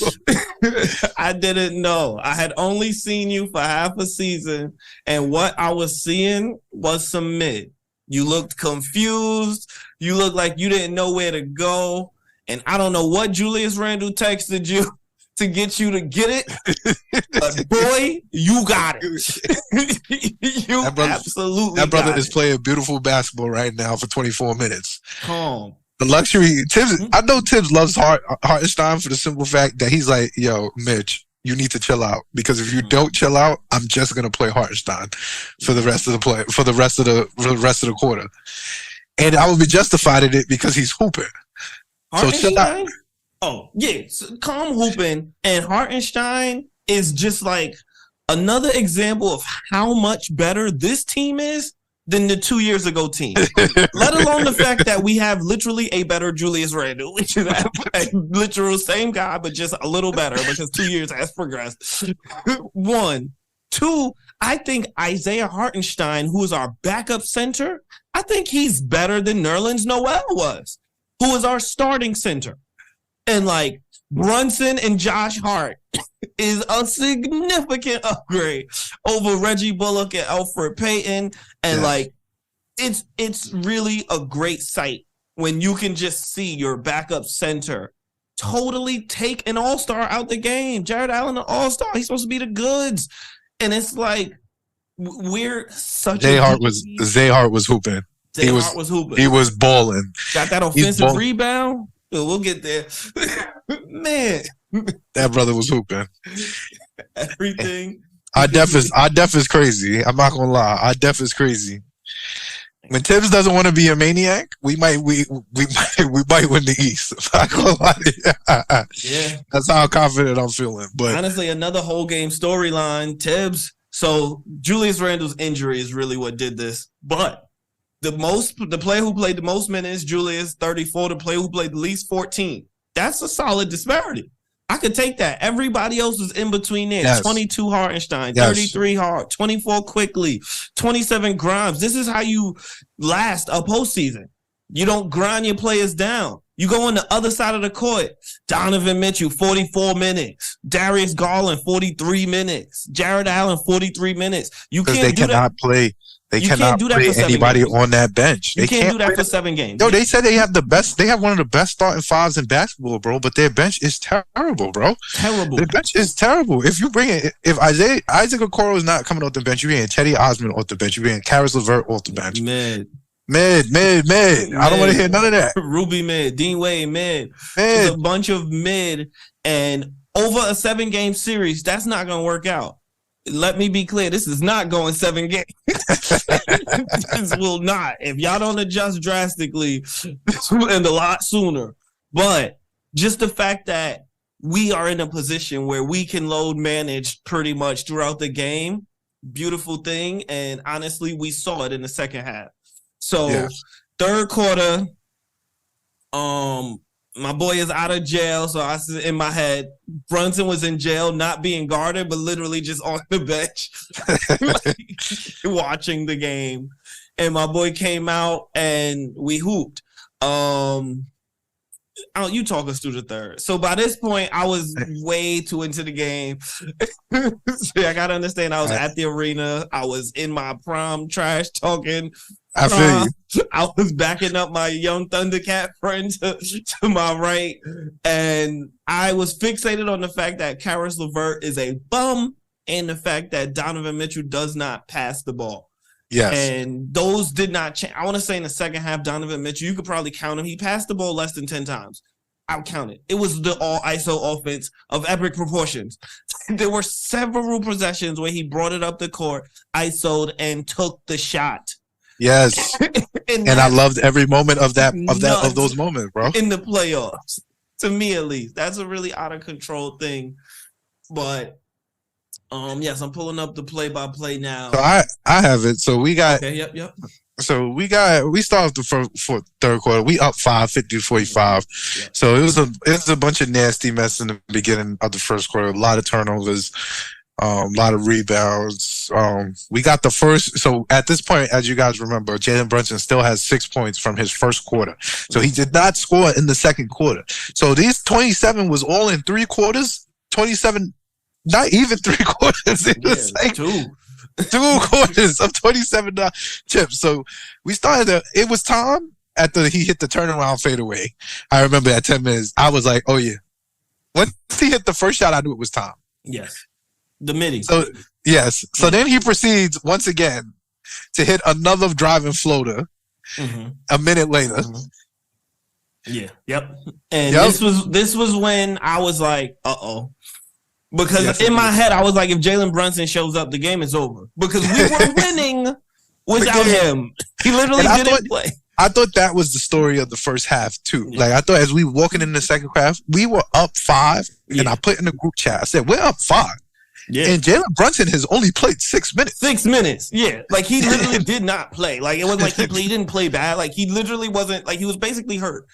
I didn't know. I had only seen you for half a season, and what I was seeing was some mid. You looked confused. You looked like you didn't know where to go. And I don't know what Julius Randle texted you to get you to get it, but boy, you got it. You absolutely that brother got is it. playing beautiful basketball right now for 24 minutes. Calm. The luxury, Thibs. I know Thibs loves Hartenstein for the simple fact that he's like, yo, Mitch, you need to chill out, because if you don't chill out, I'm just gonna play Hartenstein for the rest of the quarter, and I will be justified in it because he's hooping. So chill out. Oh yeah, so calm hooping, and Hartenstein is just like another example of how much better this team is than the 2 years ago team. Let alone the fact that we have literally a better Julius Randle, which is a literal same guy, but just a little better because 2 years has progressed. 1. 2, I think Isaiah Hartenstein, who is our backup center, I think he's better than Nerlens Noel was, who is our starting center. And like Brunson and Josh Hart is a significant upgrade over Reggie Bullock and Alfred Payton. And like, it's really a great sight when you can just see your backup center totally take an all-star out the game. Jared Allen, an all-star. He's supposed to be the goods. And it's like, we're such Zay Hart was hooping. Zay Hart was hooping. He was balling. Got that offensive rebound. We'll get there. Man. That brother was hooping. Everything. Our def is crazy. I'm not gonna lie. Our def is crazy. When Thibs doesn't want to be a maniac, we might win the East. I'm not gonna lie. Yeah. That's how confident I'm feeling. But honestly, another whole game storyline, Thibs. So Julius Randle's injury is really what did this. But the player who played the most minutes, Julius, 34. The player who played the least, 14. That's a solid disparity. I could take that. Everybody else was in between there. Yes. 22 Hartenstein, 33 Hart, 24 Quickly, 27 Grimes. This is how you last a postseason. You don't grind your players down. You go on the other side of the court. Donovan Mitchell, 44 minutes. Darius Garland, 43 minutes. Jared Allen, 43 minutes. You can't they cannot play. They cannot play anybody on that bench. You can't do that for 7 games. No, they said they have the best. They have one of the best starting fives in basketball, bro. But their bench is terrible, bro. Terrible. Their bench is terrible. If you bring it, if Isaac Okoro is not coming off the bench, you bring Cedi Osman off the bench. You bring Karis LeVert off the bench. Mid. I don't want to hear none of that. Ruby mid. Dean Wade mid. It's a bunch of mid, and over a 7-game series, that's not going to work out. Let me be clear. This is not going 7 games. This will not. If y'all don't adjust drastically, this will end a lot sooner. But just the fact that we are in a position where we can load manage pretty much throughout the game, beautiful thing. And honestly, we saw it in the second half. So third quarter, my boy is out of jail, so I said in my head, Brunson was in jail, not being guarded, but literally just on the bench, watching the game. And my boy came out and we hooped. You talk us through the third. So by this point, I was way too into the game. So I gotta understand, I was at the arena. I was in my prime trash talking. I feel you. I was backing up my young Thundercat friend to my right, and I was fixated on the fact that Karis LeVert is a bum and the fact that Donovan Mitchell does not pass the ball. Yes. And those did not change. I want to say in the second half, Donovan Mitchell, you could probably count him. He passed the ball less than 10 times. I'll count it. It was the all ISO offense of epic proportions. There were several possessions where he brought it up the court, ISO'd, and took the shot. Yes. and I loved every moment of those moments, bro. In the playoffs. To me, at least. That's a really out of control thing. But yes, I'm pulling up the play-by-play now. So I have it. So we got yep. So we start the third quarter. We up 50-45. Yep. So it was a bunch of nasty mess in the beginning of the first quarter. A lot of turnovers, a lot of rebounds. We got the first. So at this point, as you guys remember, Jalen Brunson still has 6 points from his first quarter. So he did not score in the second quarter. So these 27 was all in 3 quarters. 27, not even 3 quarters. It was like 2 quarters of 27 chips. So we started. It was time after he hit the turnaround fadeaway. I remember at 10 minutes, I was like, "Oh yeah, Once he hit the first shot, I knew it was time. Yes. The midi. So, yes. So then he proceeds once again to hit another driving floater a minute later. Yeah. Yep. And this was when I was like, uh-oh. Because in my head, I was like, if Jalen Brunson shows up, the game is over. Because we were winning without him. He literally didn't play. I thought that was the story of the first half, too. Like, I thought as we walking in the second half, we were up 5, and I put in the group chat, I said, we're up 5. Yeah. And Jalen Brunson has only played 6 minutes. 6 minutes, yeah. Like, he literally did not play. Like, it wasn't like he didn't play bad. Like, he literally wasn't, like, he was basically hurt.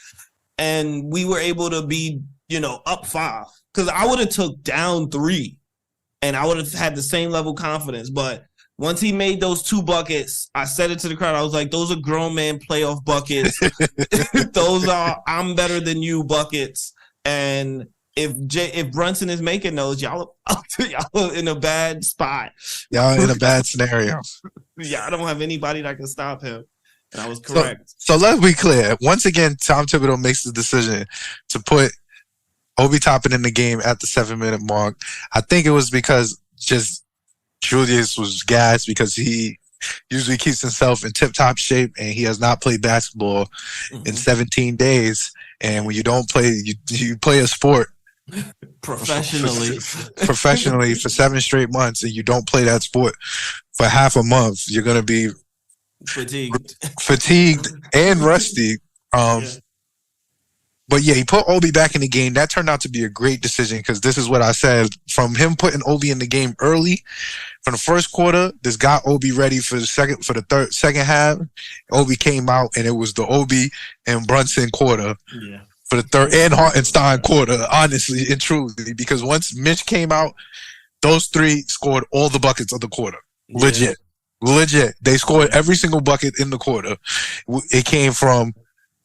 And we were able to be, up 5. Because I would have took down 3, and I would have had the same level of confidence. But once he made those 2 buckets, I said it to the crowd. I was like, those are grown man playoff buckets. Those are I'm better than you buckets. And if Brunson is making those, y'all are in a bad spot. Y'all in a bad scenario. Yeah, I don't have anybody that can stop him. And I was correct. So let's be clear. Once again, Tom Thibodeau makes the decision to put Obi Toppin in the game at the 7-minute mark. I think it was because just Julius was gassed because he usually keeps himself in tip-top shape, and he has not played basketball in 17 days. And when you don't play, you play a sport professionally for 7 straight months, and you don't play that sport for half a month, you're going to be fatigued and rusty. But yeah, he put Obi back in the game. That turned out to be a great decision because this is what I said. From him putting Obi in the game early, from the first quarter, this got Obi ready for the second half. Obi came out, and it was the Obi and Brunson quarter for the third, and Hartenstein quarter, honestly and truly. Because once Mitch came out, those 3 scored all the buckets of the quarter. Legit. They scored every single bucket in the quarter. It came from.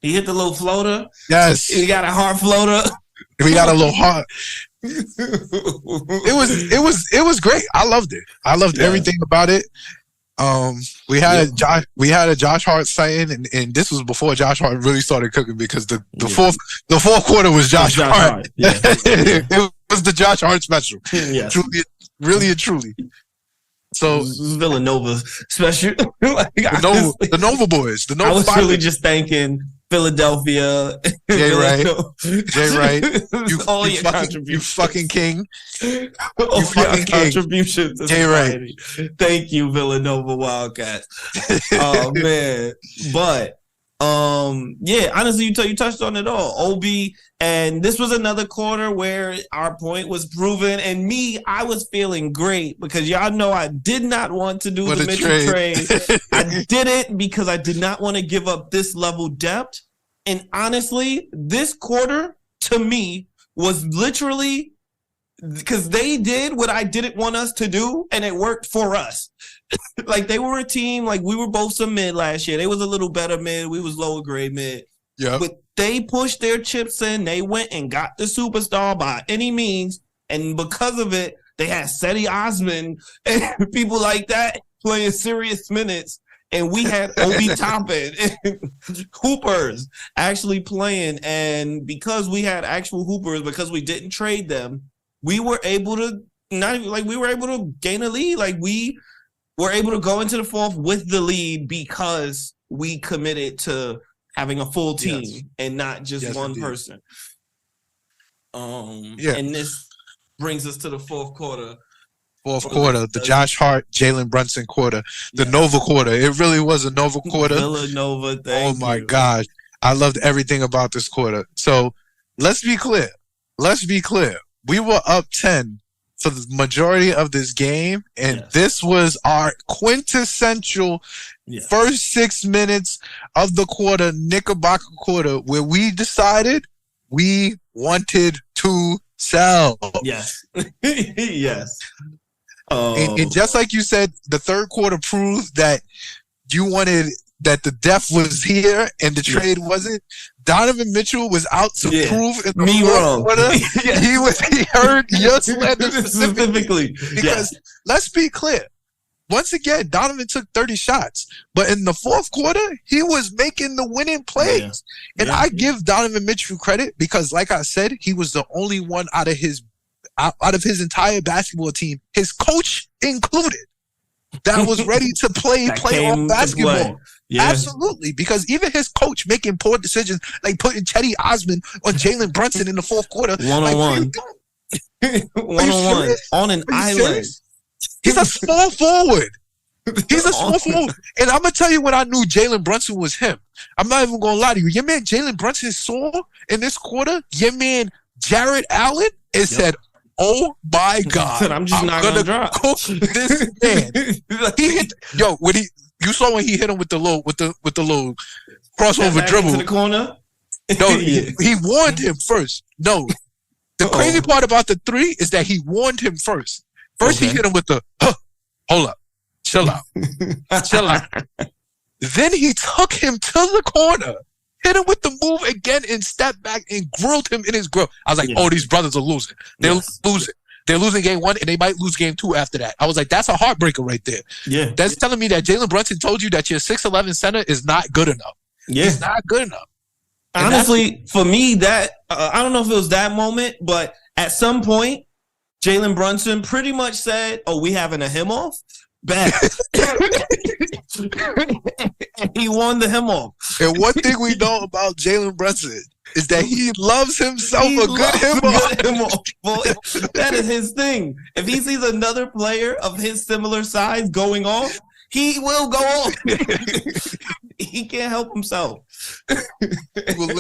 He hit the little floater. Yes. He got a hard floater. We got a little hard. It was great. I loved it. I loved everything about it. We had a Josh Hart sighting, and this was before Josh Hart really started cooking because the fourth quarter was Josh Hart. Yeah. It was the Josh Hart special. Yes. Truly, really and truly. So Villanova special. The Nova boys. The Nova. I was really just thanking Philadelphia. Jay Wright. You fucking king. You fucking king. Contributions to society. Thank you, Villanova Wildcats. Oh man. But honestly, you touched on it all. Obi, and this was another quarter where our point was proven, and I was feeling great because y'all know I did not want to do the Mitchell trade. I did it because I did not want to give up this level depth. And honestly, this quarter to me was literally because they did what I didn't want us to do, and it worked for us. Like, they were a team, like, we were both some mid last year. They was a little better mid. We was lower grade mid. Yeah. But they pushed their chips in. They went and got the superstar by any means. And because of it, they had Seti Osman and people like that playing serious minutes. And we had Obi Toppin and hoopers actually playing. And because we had actual hoopers, because we didn't trade them, we were able to gain a lead. Like, we were able to go into the fourth with the lead because we committed to having a full team and not just one person. And this brings us to the fourth quarter. The Josh Hart, Jalen Brunson quarter, the Nova quarter. It really was a Nova quarter. Villanova, oh my gosh. I loved everything about this quarter. So let's be clear. We were up 10 for the majority of this game, and this was our quintessential first 6 minutes of the quarter, Knickerbocker quarter, where we decided we wanted to sell. Yes. Yes. And just like you said, the third quarter proved that you wanted that the depth was here and the trade wasn't. Donovan Mitchell was out to prove in the fourth quarter. He heard your slander specifically. Because let's be clear, once again, Donovan took 30 shots, but in the fourth quarter, he was making the winning plays. And I give Donovan Mitchell credit because, like I said, he was the only one out of his entire basketball team, his coach included, that was ready to play playoff basketball. Yeah. Absolutely, because even his coach making poor decisions, like putting Chetty Osman on Jalen Brunson in the fourth quarter, one-on-one, one-on-one on an island. He's a small forward. He's a small forward. And I'm going to tell you when I knew Jalen Brunson was him. I'm not even going to lie to you. Your man Jalen Brunson saw in this quarter, your man Jared Allen, and said, oh my God. I'm just not going to drop. Cook this man. He hit, when you saw when he hit him with the little crossover dribble. To the corner? No, he warned him first. No. The crazy part about the three is that he warned him first. First, he hit him with the, hold up, chill out. Then he took him to the corner, hit him with the move again, and stepped back and grilled him in his grill. I was like, these brothers are losing. They're losing. They're losing game 1, and they might lose game 2 after that. I was like, that's a heartbreaker right there. Yeah. That's telling me that Jalen Brunson told you that your 6'11" center is not good enough. Yeah. He's not good enough. Honestly, for me, that I don't know if it was that moment, but at some point, Jalen Brunson pretty much said, we having a him off? Bad. He won the him off. And one thing we know about Jalen Brunson is that he loves himself a good him off. Boy, that is his thing. If he sees another player of his similar size going off, he will go off. He can't help himself. He will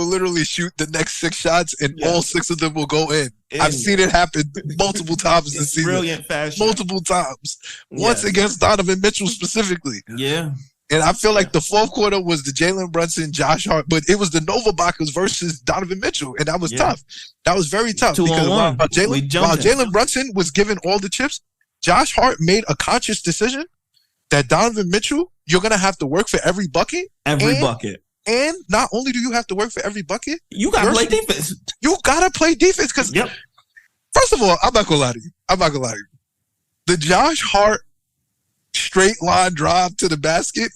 literally shoot the next 6 shots, and all 6 of them will go in. I've seen it happen multiple times this season. Brilliant fashion. Multiple times. Once against Donovan Mitchell specifically. Yeah. And I feel like the fourth quarter was the Jalen Brunson, Josh Hart, but it was the Nova Bakers versus Donovan Mitchell, and that was tough. That was very tough. Because while Jalen Brunson was given all the chips, Josh Hart made a conscious decision that Donovan Mitchell, you're going to have to work for every bucket. Bucket. And not only do you have to work for every bucket, you got to play defense. You got to play defense because, first of all, I'm not going to lie to you. The Josh Hart straight line drive to the basket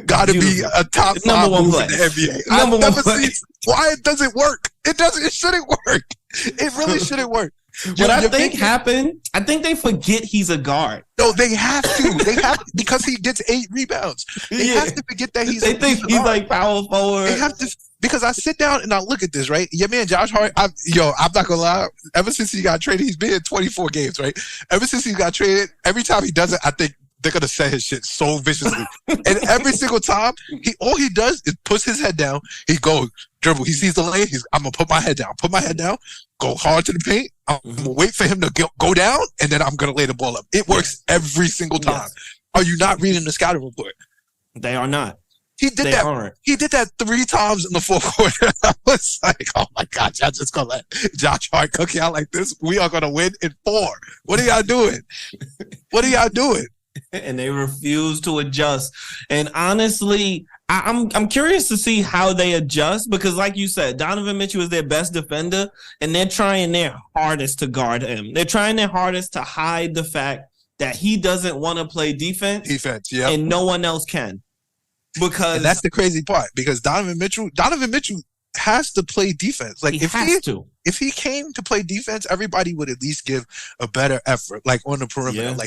got to be a top 5 move in the NBA. I've never seen why it doesn't work. It shouldn't work. It really shouldn't work. What I think happened, I think they forget he's a guard. No, they have to. Because he gets 8 rebounds. They have to forget that he's a guard. Like power forward. They have to, because I sit down and I look at this, right? Your man Josh Hart, I'm not gonna lie. Ever since he got traded, he's been in 24 games, right? Ever since he got traded, every time he does it, I think they're gonna set his shit so viciously. And every single time, all he does is puts his head down. He goes dribble. He sees the lane. I'm gonna put my head down. Go hard to the paint. I'm gonna wait for him to go down, and then I'm gonna lay the ball up. It works every single time. Yes. Are you not reading the scouting report? They are not. He did that. He did that 3 times in the fourth quarter. I was like, oh my God, y'all just gonna let Josh Hart cook y'all like this? We are gonna win in 4. What are y'all doing? And they refuse to adjust. And honestly, I'm curious to see how they adjust because, like you said, Donovan Mitchell is their best defender, and they're trying their hardest to guard him. They're trying their hardest to hide the fact that he doesn't want to play defense. And no one else can. Because that's the crazy part. Because Donovan Mitchell has to play defense. Like if he came to play defense, everybody would at least give a better effort, like on the perimeter. Yeah.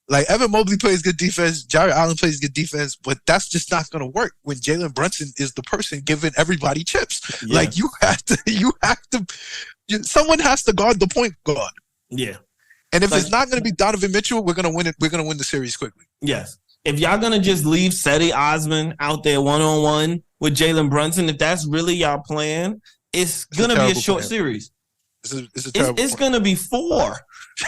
Like Evan Mobley plays good defense, Jared Allen plays good defense, but that's just not going to work when Jalen Brunson is the person giving everybody chips. Yeah. Like you have to, someone has to guard the point guard. Yeah. And if it's not going to be Donovan Mitchell, we're going to win it. We're going to win the series quickly. Yes. If y'all going to just leave Chetty Osman out there one-on-one with Jalen Brunson, if that's really y'all plan, it's going to be a short series. It's going to be 4.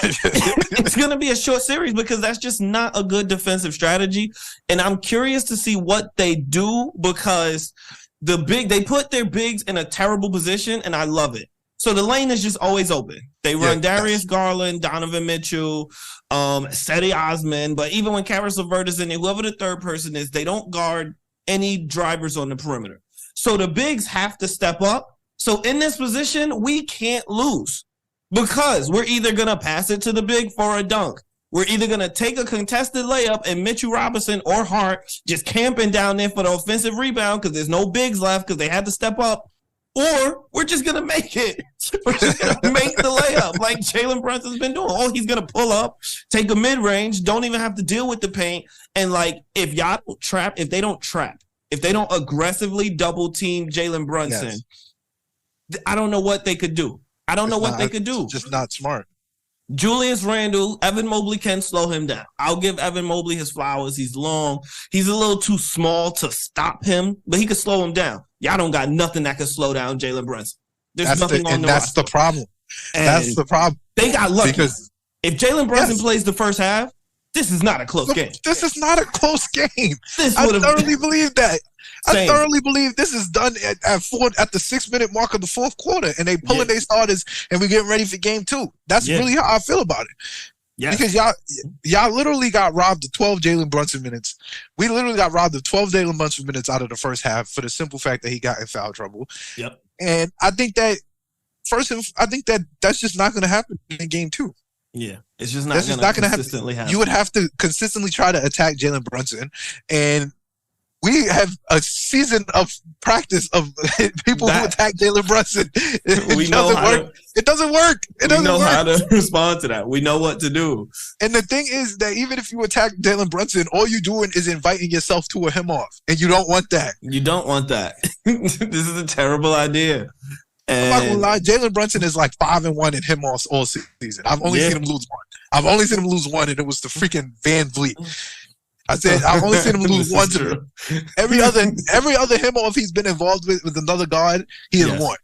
It's going to be a short series because that's just not a good defensive strategy. And I'm curious to see what they do because they put their bigs in a terrible position, and I love it. So the lane is just always open. They run Darius Garland, Donovan Mitchell, Chetty Osman, but even when Karis LeVert is in there, whoever the third person is, they don't guard any drivers on the perimeter. So the bigs have to step up. So in this position, we can't lose because we're either going to pass it to the big for a dunk. We're either going to take a contested layup and Mitchell Robinson or Hart just camping down there for the offensive rebound because there's no bigs left because they had to step up, or we're just going to make it. We're just going to make the layup like Jalen Brunson's been doing. Oh, he's going to pull up, take a mid-range, don't even have to deal with the paint. And like, if they don't aggressively double team Jalen Brunson, I don't know what they could do. Just not smart. Julius Randle, Evan Mobley can slow him down. I'll give Evan Mobley his flowers. He's long. He's a little too small to stop him, but he can slow him down. Y'all don't got nothing that can slow down Jalen Brunson. There's nothing on the roster. That's the problem. That's the problem. They got lucky. Because if Jalen Brunson plays the first half, this is not a close game. This is not a close game. I thoroughly believe that. Same. I thoroughly believe this is done at the 6-minute mark of the fourth quarter, and they pulling their starters, and we're getting ready for game 2. That's really how I feel about it. Yes. Because y'all literally got robbed of 12 Jalen Brunson minutes. We literally got robbed of 12 Jalen Brunson minutes out of the first half for the simple fact that he got in foul trouble. Yep. And I think that that's just not going to happen in game 2. Yeah, it's just not going to consistently happen. You would have to consistently try to attack Jalen Brunson, and we have a season of practice of people who attack Jalen Brunson. It doesn't work. We know how to respond to that. We know what to do. And the thing is that even if you attack Jalen Brunson, all you're doing is inviting yourself to a him off, and you don't want that. You don't want that. This is a terrible idea. I'm not gonna lie, Jalen Brunson is like 5-1 in him offs all season. I've only seen him lose one. And it was the freaking Van Vliet. I said I've only seen him lose one to them. Every other him off he's been involved with another guard, he has won.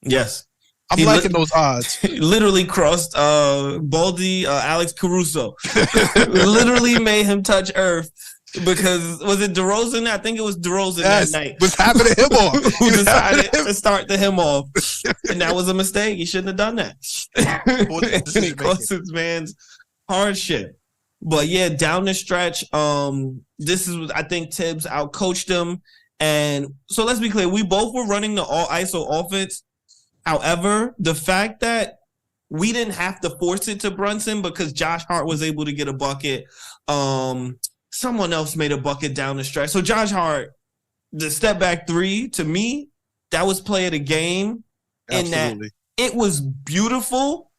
Yes. I'm liking those odds. He literally crossed Baldy Alex Caruso. Literally made him touch earth. Because was it DeRozan? I think it was DeRozan that night. Was happening to him off. Who decided to start the him off. And that was a mistake. He shouldn't have done that. And he cost his man's hardship. But yeah, down the stretch, this is, I think Thibs outcoached him. And so let's be clear, we both were running the all ISO offense. However, the fact that we didn't have to force it to Brunson because Josh Hart was able to get a bucket. Someone else made a bucket down the stretch. So Josh Hart, the step back 3, to me, that was play of the game. Absolutely. And that it was beautiful.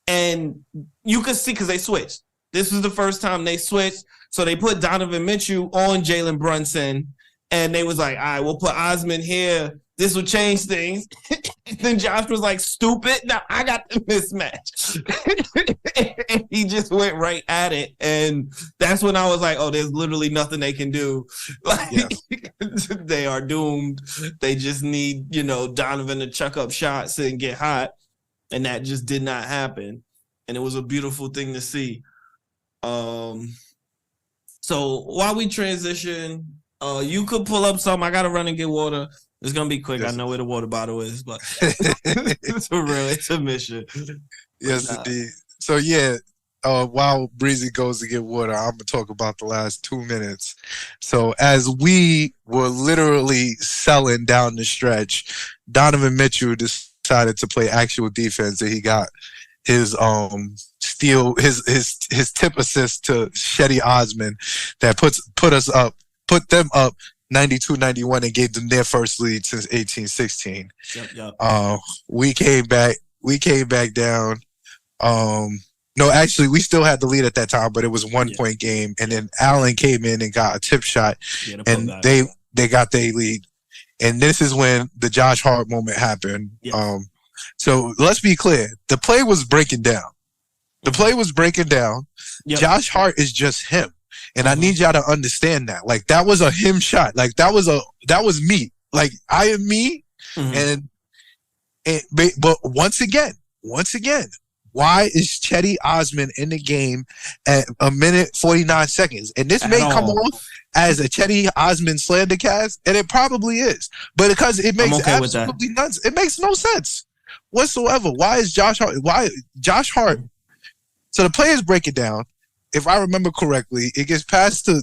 And you could see because they switched. This was the first time they switched. So they put Donovan Mitchell on Jalen Brunson. And they was like, all right, we'll put Osman here. This will change things. Then Josh was like, stupid. Now I got the mismatch. And he just went right at it. And that's when I was like, oh, there's literally nothing they can do. Like, they are doomed. They just need, Donovan to chuck up shots and get hot. And that just did not happen. And it was a beautiful thing to see. So while we transition, you could pull up some. I got to run and get water. It's going to be quick. Yes. I know where the water bottle is, but it's a mission. Yes, indeed. So, yeah, while Breezy goes to get water, I'm going to talk about the last 2 minutes. So, as we were literally selling down the stretch, Donovan Mitchell decided to play actual defense, and he got his steal, his tip assist to Shetty Osman that put them up 92-91 and gave them their first lead since 18-16. Yep. We came back down. No, actually, we still had the lead at that time, but it was a 1-point game. And then Allen came in and got a tip shot, and they got their lead. And this is when the Josh Hart moment happened. Yes. So let's be clear. The play was breaking down. Yep. Josh Hart is just him. And I need y'all to understand that. Like, that was a him shot. Like, that was me. Like, I am me. Mm-hmm. But once again, why is Chetty Osman in the game at 1:49 seconds? And this may come off as a Chetty Osman slander cast, and it probably is. But because it makes absolutely none, it makes no sense whatsoever. Why is Josh Hart? So the players break it down. If I remember correctly, it gets passed to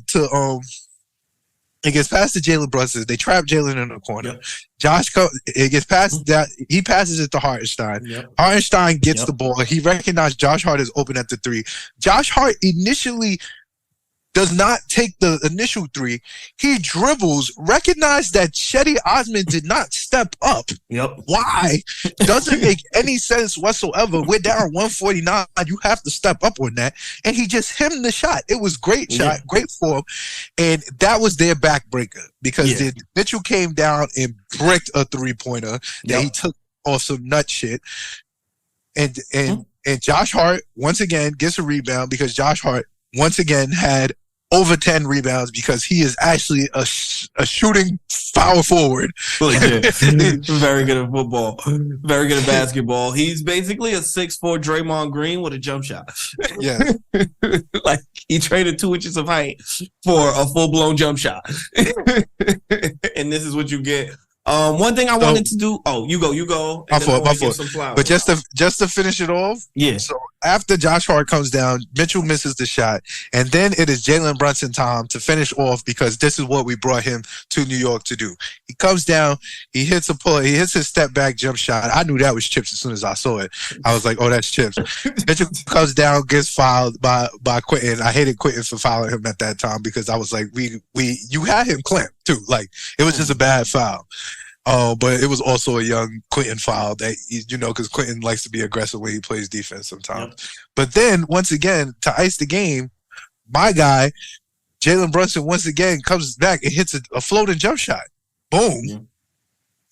It gets past to Jalen Brunson. They trap Jalen in the corner. Yep. It gets past that. He passes it to Hartenstein. Yep. Hartenstein gets the ball. He recognized Josh Hart is open at the three. Josh Hart initially does not take the initial three. He dribbles, recognize that Cedi Osman did not step up. Yep. Why? Doesn't make any sense whatsoever. We're down 149. You have to step up on that. And he just hemmed the shot. It was great shot, great form. And that was their backbreaker because Mitchell came down and bricked a three-pointer that he took off some nut shit. And Josh Hart, once again, gets a rebound because Josh Hart, once again, had over 10 rebounds because he is actually a shooting power forward. Very good at football. Very good at basketball. He's basically a 6'4" Draymond Green with a jump shot. Yeah. Like he traded 2 inches of height for a full-blown jump shot. And this is what you get. One thing I wanted to do. Oh, you go. My fault. But just to finish it off. Yeah. So after Josh Hart comes down, Mitchell misses the shot, and then it is Jalen Brunson time to finish off because this is what we brought him to New York to do. He comes down, he hits a pull, he hits his step back jump shot. I knew that was chips as soon as I saw it. I was like, oh, that's chips. Mitchell comes down, gets fouled by Quentin. I hated Quentin for fouling him at that time because I was like, you had him clamped too. Like it was just a bad foul. But it was also a young Quentin foul that, because Quentin likes to be aggressive when he plays defense sometimes. Yep. But then, once again, to ice the game, my guy, Jalen Brunson, once again, comes back and hits a floating jump shot. Boom. Mm-hmm.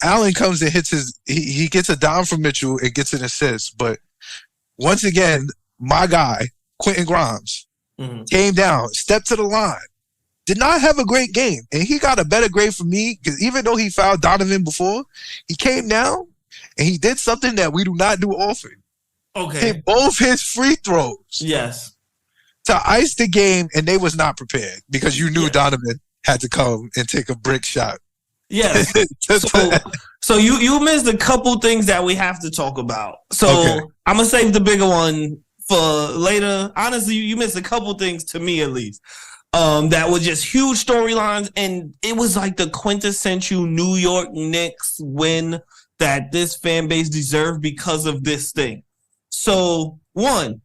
Allen comes and hits he gets a dime from Mitchell and gets an assist. But once again, my guy, Quentin Grimes, came down, stepped to the line. Did not have a great game, and he got a better grade from me because even though he fouled Donovan before, he came down and he did something that we do not do often. Okay. Hit both his free throws. Yes. To ice the game, and they was not prepared because you knew Donovan had to come and take a brick shot. Yes. So you missed a couple things that we have to talk about. So I'm going to save the bigger one for later. Honestly, you missed a couple things to me at least. That was just huge storylines, and it was like the quintessential New York Knicks win that this fan base deserved because of this thing. So, one,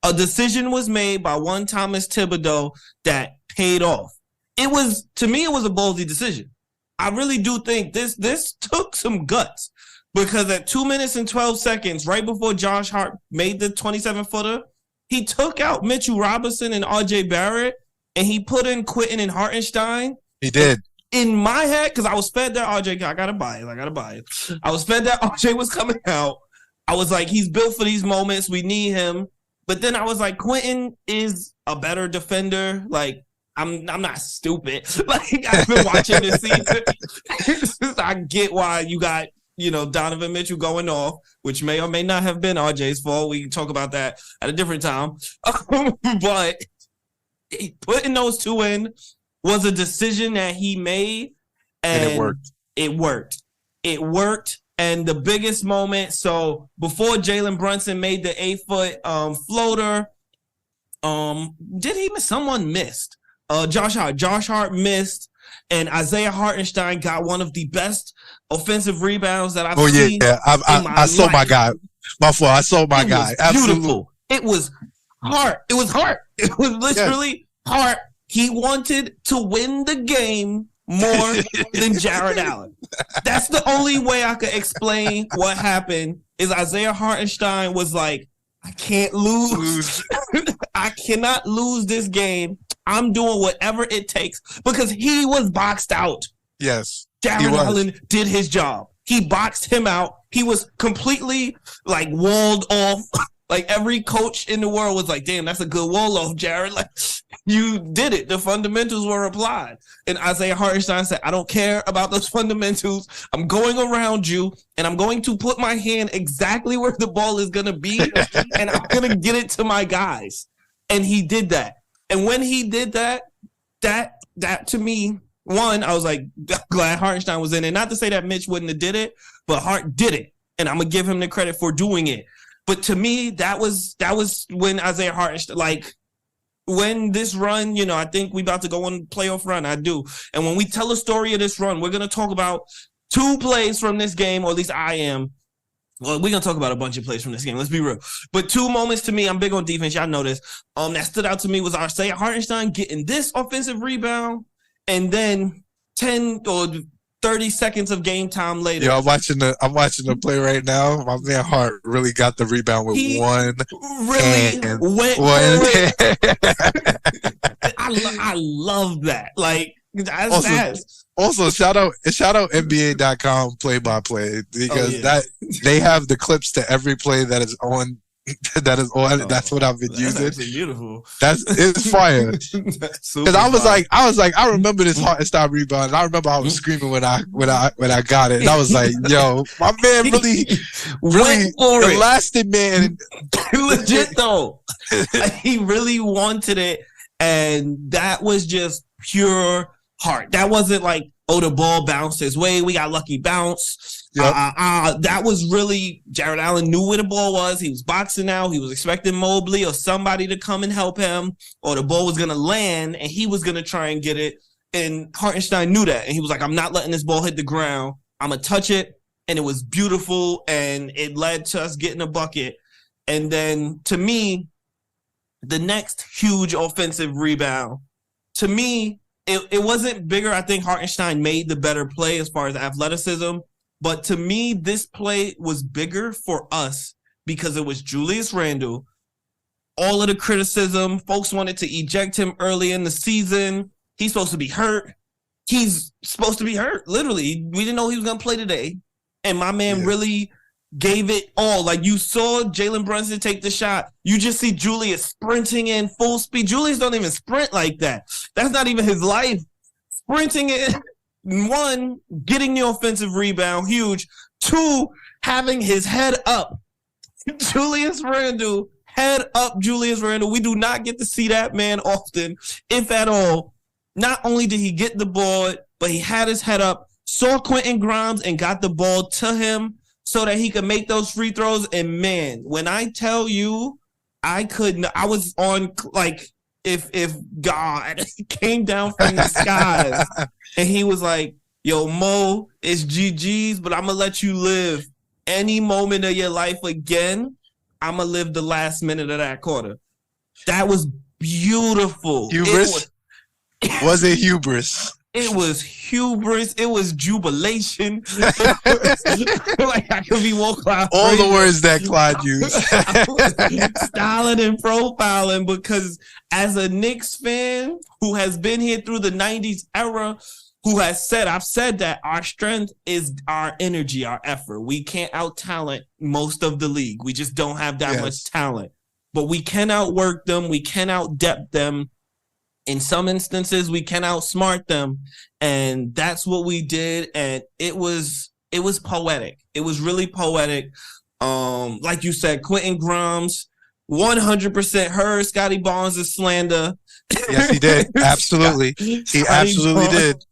a decision was made by one Thomas Thibodeau that paid off. To me, it was a ballsy decision. I really do think this took some guts because at 2 minutes and 12 seconds, right before Josh Hart made the 27-footer, he took out Mitchell Robinson and RJ Barrett. And he put in Quentin and Hartenstein. He did. In my head, because I was fed that RJ, I gotta buy it. I was fed that RJ was coming out. I was like, he's built for these moments. We need him. But then I was like, Quentin is a better defender. Like, I'm not stupid. Like, I've been watching this season. I get why you got, Donovan Mitchell going off, which may or may not have been RJ's fault. We can talk about that at a different time. But putting those two in was a decision that he made, and it worked. And the biggest moment, so before Jalen Brunson made the 8-foot floater, did he miss? Someone missed. Josh Hart missed, and Isaiah Hartenstein got one of the best offensive rebounds that I've seen. I saw my guy. My fault. I saw my guy. Absolutely. Beautiful. It was Hart. It was literally Hart. He wanted to win the game more than Jared Allen. That's the only way I could explain what happened is Isaiah Hartenstein was like, I can't lose. I cannot lose this game. I'm doing whatever it takes because he was boxed out. Yes. Jared Allen did his job. He boxed him out. He was completely like walled off. Like every coach in the world was like, damn, that's a good wall off, Jared. Like you did it. The fundamentals were applied. And Isaiah Hartenstein said, I don't care about those fundamentals. I'm going around you and I'm going to put my hand exactly where the ball is going to be. And I'm going to get it to my guys. And he did that. And when he did that to me, one, I was like, glad Hartenstein was in it. Not to say that Mitch wouldn't have did it, but Hart did it. And I'm going to give him the credit for doing it. But to me, that was when Isaiah Hartenstein, like, when this run, you know, I think we about to go on playoff run. I do. And when we tell a story of this run, we're going to talk about 2 plays from this game, or at least I am. Well, we're going to talk about a bunch of plays from this game. Let's be real. But 2 moments to me, I'm big on defense. Y'all know this. That stood out to me was Isaiah Hartenstein getting this offensive rebound, and then 10 or 30 seconds of game time later. Yeah, I'm watching the play right now. My man Hart really got the rebound with one hand. I love that. Like, also, shout out NBA.com play-by-play, because that they have the clips to every play that is on. That's what I've been using. That's beautiful. It's fire. Because I was like, I remember this Hartenstein rebound. And I remember I was screaming when I got it. And I was like, yo, my man really the lasting man. Legit though. He really wanted it. And that was just pure heart. That wasn't like, oh, the ball bounced his way. We got lucky bounce. Yep. That was really, Jared Allen knew where the ball was. He was boxing out. He was expecting Mobley or somebody to come and help him, or the ball was going to land and he was going to try and get it. And Hartenstein knew that. And he was like, I'm not letting this ball hit the ground. I'm going to touch it. And it was beautiful. And it led to us getting a bucket. And then to me, the next huge offensive rebound, to me, it wasn't bigger. I think Hartenstein made the better play as far as athleticism. But to me, this play was bigger for us because it was Julius Randle. All of the criticism, folks wanted to eject him early in the season. He's supposed to be hurt. He's supposed to be hurt. Literally, we didn't know he was going to play today. And my man really gave it all. Like, you saw Jalen Brunson take the shot. You just see Julius sprinting in full speed. Julius don't even sprint like that. That's not even his life. Sprinting in. 1, getting the offensive rebound, huge. 2, having his head up. Julius Randle, head up Julius Randle. We do not get to see that man often, if at all. Not only did he get the ball, but he had his head up, saw Quentin Grimes, and got the ball to him so that he could make those free throws. And man, when I tell you, I was on, like, if God came down from the skies and he was like, yo, Mo, it's GG's, but I'm going to let you live any moment of your life again. I'm going to live the last minute of that quarter. That was beautiful. Hubris? Was it hubris? It was hubris. It was jubilation. Like, I could be more Clyde. All the words that Clyde used. Styling and profiling, because as a Knicks fan who has been here through the 90s era, I've said that our strength is our energy, our effort. We can't out-talent most of the league. We just don't have that much talent. But we can outwork them. We can out-depth them. In some instances, we can outsmart them, and that's what we did. And it was poetic. It was really poetic. Like you said, Quentin Grimes, 100% heard Scotty Barnes' slander. Yes, he did. Absolutely, he absolutely did.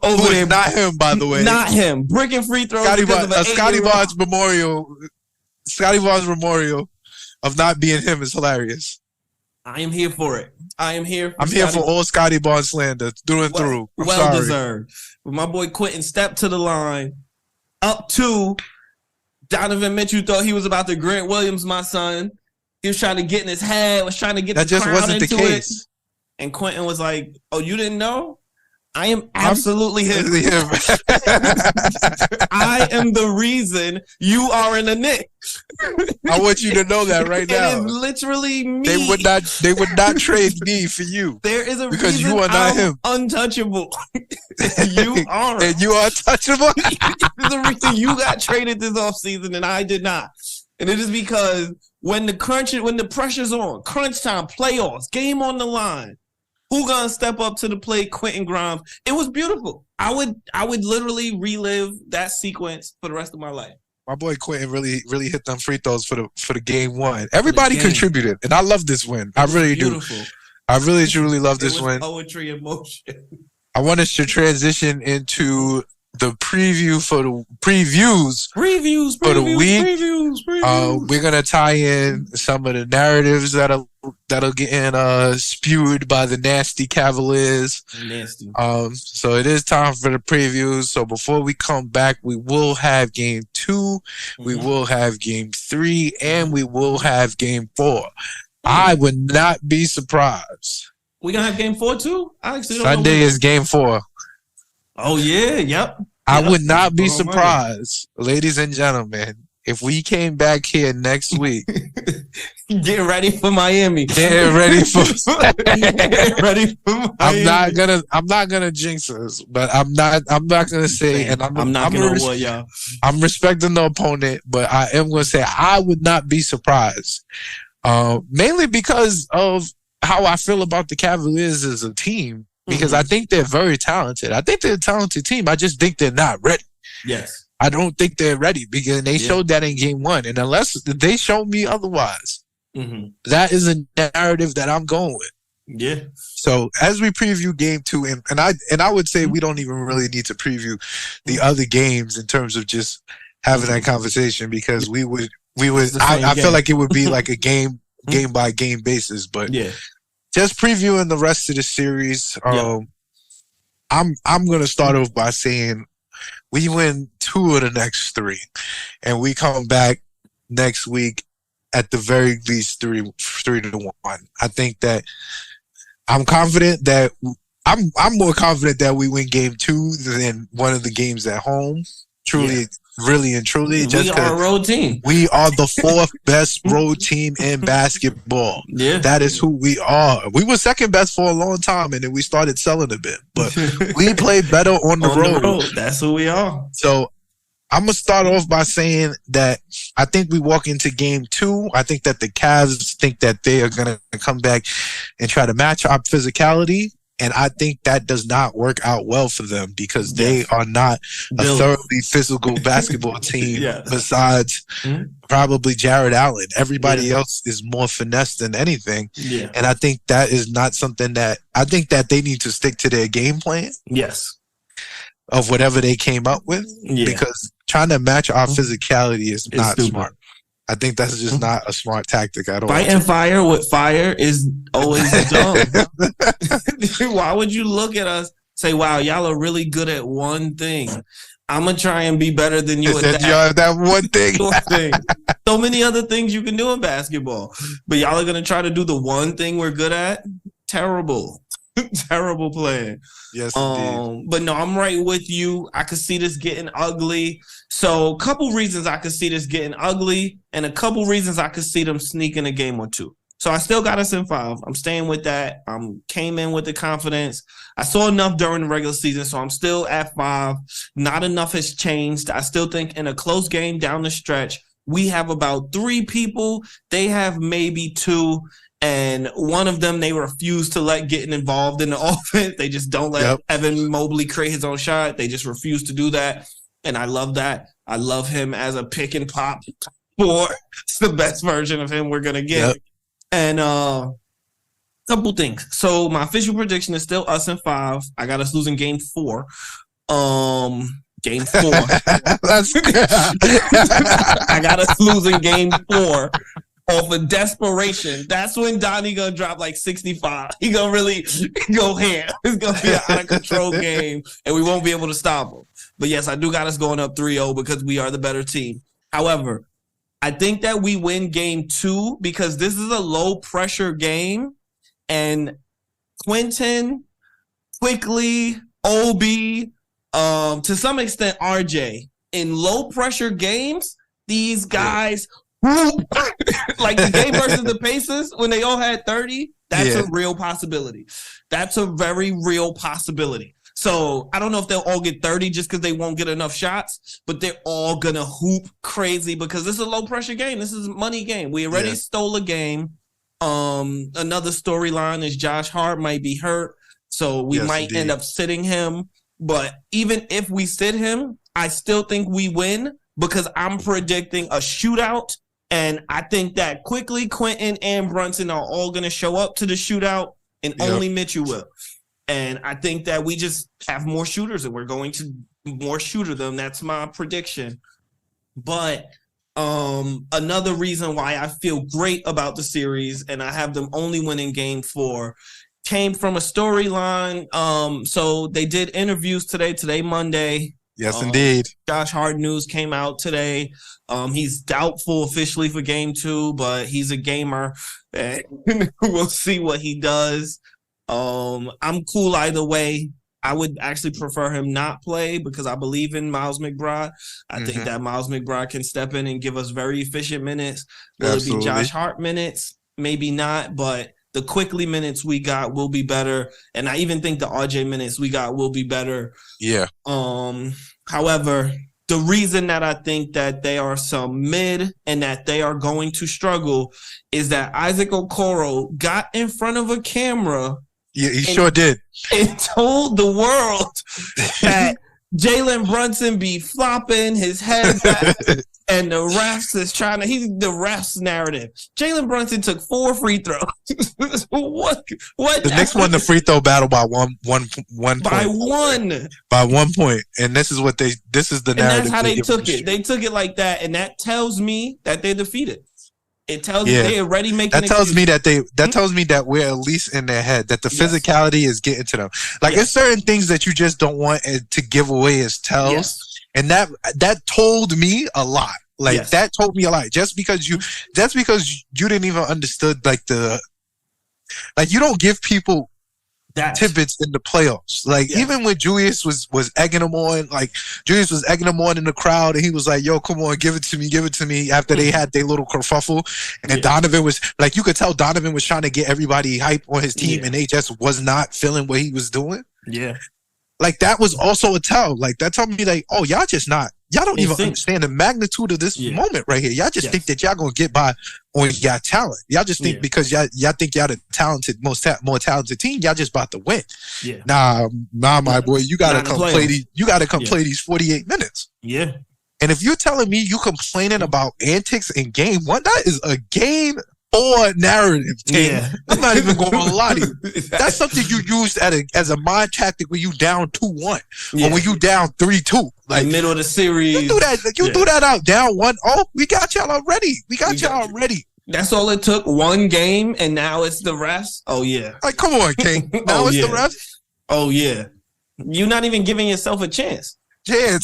Over there, not him, by the way. Not him. Bricking free throws. Scotty Barnes memorial of not being him is hilarious. I am here for it. I'm here for all Scotty Barnes slander through and through. Well deserved. But my boy Quentin stepped to the line. Up 2. Donovan Mitchell thought he was about to Grant Williams, my son. He was trying to get in his head, was trying to get the crowd into it. And Quentin was like, oh, you didn't know? I am absolutely him. I am the reason you are in the Knicks. I want you to know that right now. It is literally me. They would not trade me for you. There is a because reason you are not him. Untouchable. You are. And you are untouchable. There's a reason you got traded this offseason and I did not. And it is because when the pressure's on, crunch time, playoffs, game on the line, who gonna step up to the plate? Quentin Grimes. It was beautiful. I would literally relive that sequence for the rest of my life. My boy Quentin really hit them free throws for the game 1. Everybody contributed, and I love this win. I really do. I really truly love this win. Poetry in motion. I want us to transition into the preview for the previews for the week. We're gonna tie in some of the narratives that'll get spewed by the nasty Cavaliers. Nasty. So it is time for the previews. So before we come back, we will have game 2, we will have game 3, and we will have game 4. I would not be surprised. We gonna have game 4 too? I actually don't Sunday is game 4. Oh yeah, yep. I would not be surprised, ladies and gentlemen, if we came back here next week. Get ready for Miami. Get ready for Miami. I'm not gonna jinx us, but I'm not gonna say, and I'm respecting the opponent, but I am gonna say I would not be surprised. Mainly because of how I feel about the Cavaliers as a team. Because I think they're very talented. I think they're a talented team. I just think they're not ready. Yes. I don't think they're ready because they showed that in game 1. And unless they show me otherwise, that is a narrative that I'm going with. Yeah. So as we preview game 2, and I would say we don't even really need to preview the other games in terms of just having that conversation, because we would I feel like it would be like a game by game basis. But just previewing the rest of the series, I'm going to start off by saying we win 2 of the next 3, and we come back next week at the very least 3-1. I think that I'm confident that I'm more confident that we win game 2 than one of the games at home. Truly. Really and truly, we are a road team. We are the 4th best road team in basketball. Yeah, that is who we are. We were second best for a long time, and then we started selling a bit. But we play better on the road. That's who we are. So I'm gonna start off by saying that I think we walk into game 2. I think that the Cavs think that they are gonna come back and try to match our physicality. And I think that does not work out well for them because they are not a thoroughly physical basketball team besides probably Jared Allen. Everybody else is more finesse than anything. Yeah. And I think that is not something that – I think that they need to stick to their game plan. Yes. Of whatever they came up with. Yeah. Because trying to match our physicality is not smart. I think that's just not a smart tactic at all. Fighting fire with fire is always dumb. Why would you look at us, say, wow, y'all are really good at one thing. I'm going to try and be better than you at that one thing. So many other things you can do in basketball. But y'all are going to try to do the one thing we're good at? Terrible. Terrible plan. Yes, indeed. But no, I'm right with you. I could see this getting ugly. So a couple reasons I could see this getting ugly, and a couple reasons I could see them sneaking a game or 2. So I still got us in 5. I'm staying with that. Came in with the confidence. I saw enough during the regular season, so I'm still at 5. Not enough has changed. I still think in a close game down the stretch, we have about 3 people. They have maybe 2. And one of them, they refuse to let getting involved in the offense. They just don't let Evan Mobley create his own shot. They just refuse to do that. And I love that. I love him as a pick and pop four. It's the best version of him we're going to get. Yep. And couple things. So my official prediction is still us in 5. I got us losing game 4. Game 4. That's good. I got us losing game 4. Off of desperation. That's when Donnie gonna drop like 65. He gonna really go ham. It's gonna be an out of control game, and we won't be able to stop him. But yes, I do got us going up 3-0 because we are the better team. However, I think that we win game 2 because this is a low pressure game, and Quentin, Quickly, OB, to some extent RJ, in low pressure games, these guys. Like the game versus the Pacers when they all had 30, that's a real possibility. That's a very real possibility. So I don't know if they'll all get 30 just because they won't get enough shots, but they're all gonna hoop crazy because this is a low pressure game. This is a money game. We already stole a game. Another storyline is Josh Hart might be hurt, so we might end up sitting him. But even if we sit him, I still think we win because I'm predicting a shootout. And I think that quickly Quentin and Brunson are all going to show up to the shootout, and only Mitchell will. And I think that we just have more shooters, and we're going to more shooter than them. That's my prediction. But another reason why I feel great about the series and I have them only winning game 4 came from a storyline. So they did interviews today, Monday. Yes, indeed. Josh Hart news came out today. He's doubtful officially for game 2, but he's a gamer. And we'll see what he does. I'm cool either way. I would actually prefer him not play because I believe in Miles McBride. I think that Miles McBride can step in and give us very efficient minutes. Will it be Josh Hart minutes? Maybe not, but the Quickly minutes we got will be better. And I even think the RJ minutes we got will be better. Yeah. However, the reason that I think that they are some mid and that they are going to struggle is that Isaac Okoro got in front of a camera. Yeah, he sure did. And told the world that Jalen Brunson be flopping his head back and the refs is trying to, he's the refs narrative. Jalen Brunson took 4 free throws. What? The Knicks won the free throw battle by one point. By 1. By 1 point. And this is the narrative. And that's how they took it. They took it like that. And that tells me that they're defeated. It tells me they're already making. That tells me that we're at least in their head, that the physicality is getting to them. Like it's certain things that you just don't want to give away as tells, and that told me a lot. Like that told me a lot. Just because you didn't even understood you don't give people tidbits in the playoffs. Like even when Julius was egging him on, Julius was egging him on in the crowd, and he was like, "Yo, come on, give it to me." After they had their little kerfuffle, and Donovan was like, you could tell Donovan was trying to get everybody hype on his team, and they just was not feeling what he was doing. Yeah, like that was also a tell. Like that told me like, oh, y'all don't even understand the magnitude of this moment right here. Y'all just think that y'all gonna get by on y'all talent. Y'all just think because y'all think y'all the talented, more talented team, y'all just about to win. Yeah. Nah, my boy, you gotta come play these. You gotta come play these 48 minutes. Yeah. And if you're telling me you complaining about antics in game 1, that is a game 4 narrative. Yeah. I'm not even going to lie to you. That's something you used as a mind tactic when you down 2-1 or when you down 3-2. Like the middle of the series. You do that. You do that out down 1-0. We got y'all already. That's all it took. 1 game, and now it's the refs. Oh yeah. Like, come on, King. Now it's the refs. Oh yeah. You're not even giving yourself a chance. Yeah,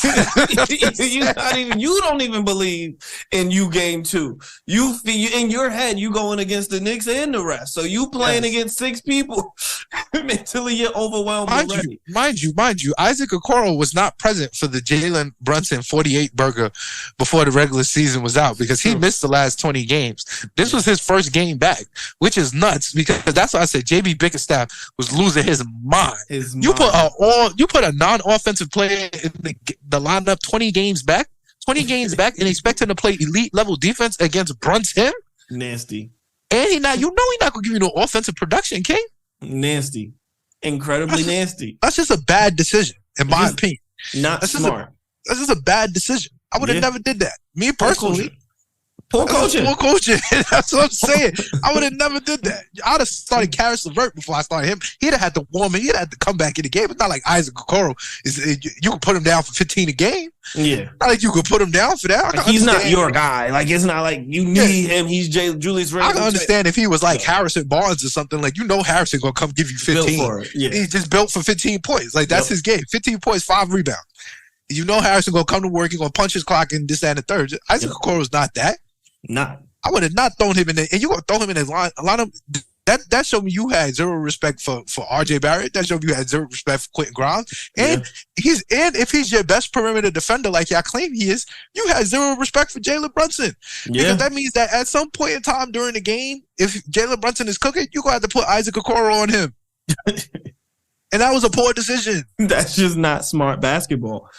you don't even believe in game 2. You in your head you going against the Knicks and the rest. So you playing against 6 people. Mentally you're overwhelmed. Mind you, Isaac Okoro was not present for the Jalen Brunson 48 burger before the regular season was out because he missed the last 20 games. This was his first game back, which is nuts because that's why I said JB Bickerstaff was losing his mind. You put a non-offensive player in the lineup 20 games back and expect him to play elite level defense against Brunson. Nasty. And he's not gonna give you no offensive production, King. Nasty. Incredibly nasty. That's just a bad decision, in my opinion. Not smart. That's just a bad decision. I would have never did that. Me personally. Poor coaching. That's what I'm saying. I would have never did that. I'd have started Karis LeVert before I started him. He'd have had to warm him. He'd have had to come back in the game. It's not like Isaac Okoro. You can put him down for 15 a game. Yeah. Not like you could put him down for that. Like he's not your guy. Like it's not like you need him. He's Julius Randle. I can understand if he was like Harrison Barnes or something. Like Harrison gonna come give you 15. He's just built for 15 points. Like that's his game. 15 points, 5 rebounds. Harrison gonna come to work. He's gonna punch his clock and this, that, and the third. Isaac Okoro's not that. I would have not thrown him in there, and you gonna throw him in his line. A lot of that showed me you had zero respect for RJ Barrett. That showed me you had zero respect for Quentin Grimes. And if he's your best perimeter defender like y'all claim he is, you had zero respect for Jalen Brunson. Because that means that at some point in time during the game, if Jalen Brunson is cooking, you're gonna have to put Isaac Okoro on him. And that was a poor decision. That's just not smart basketball.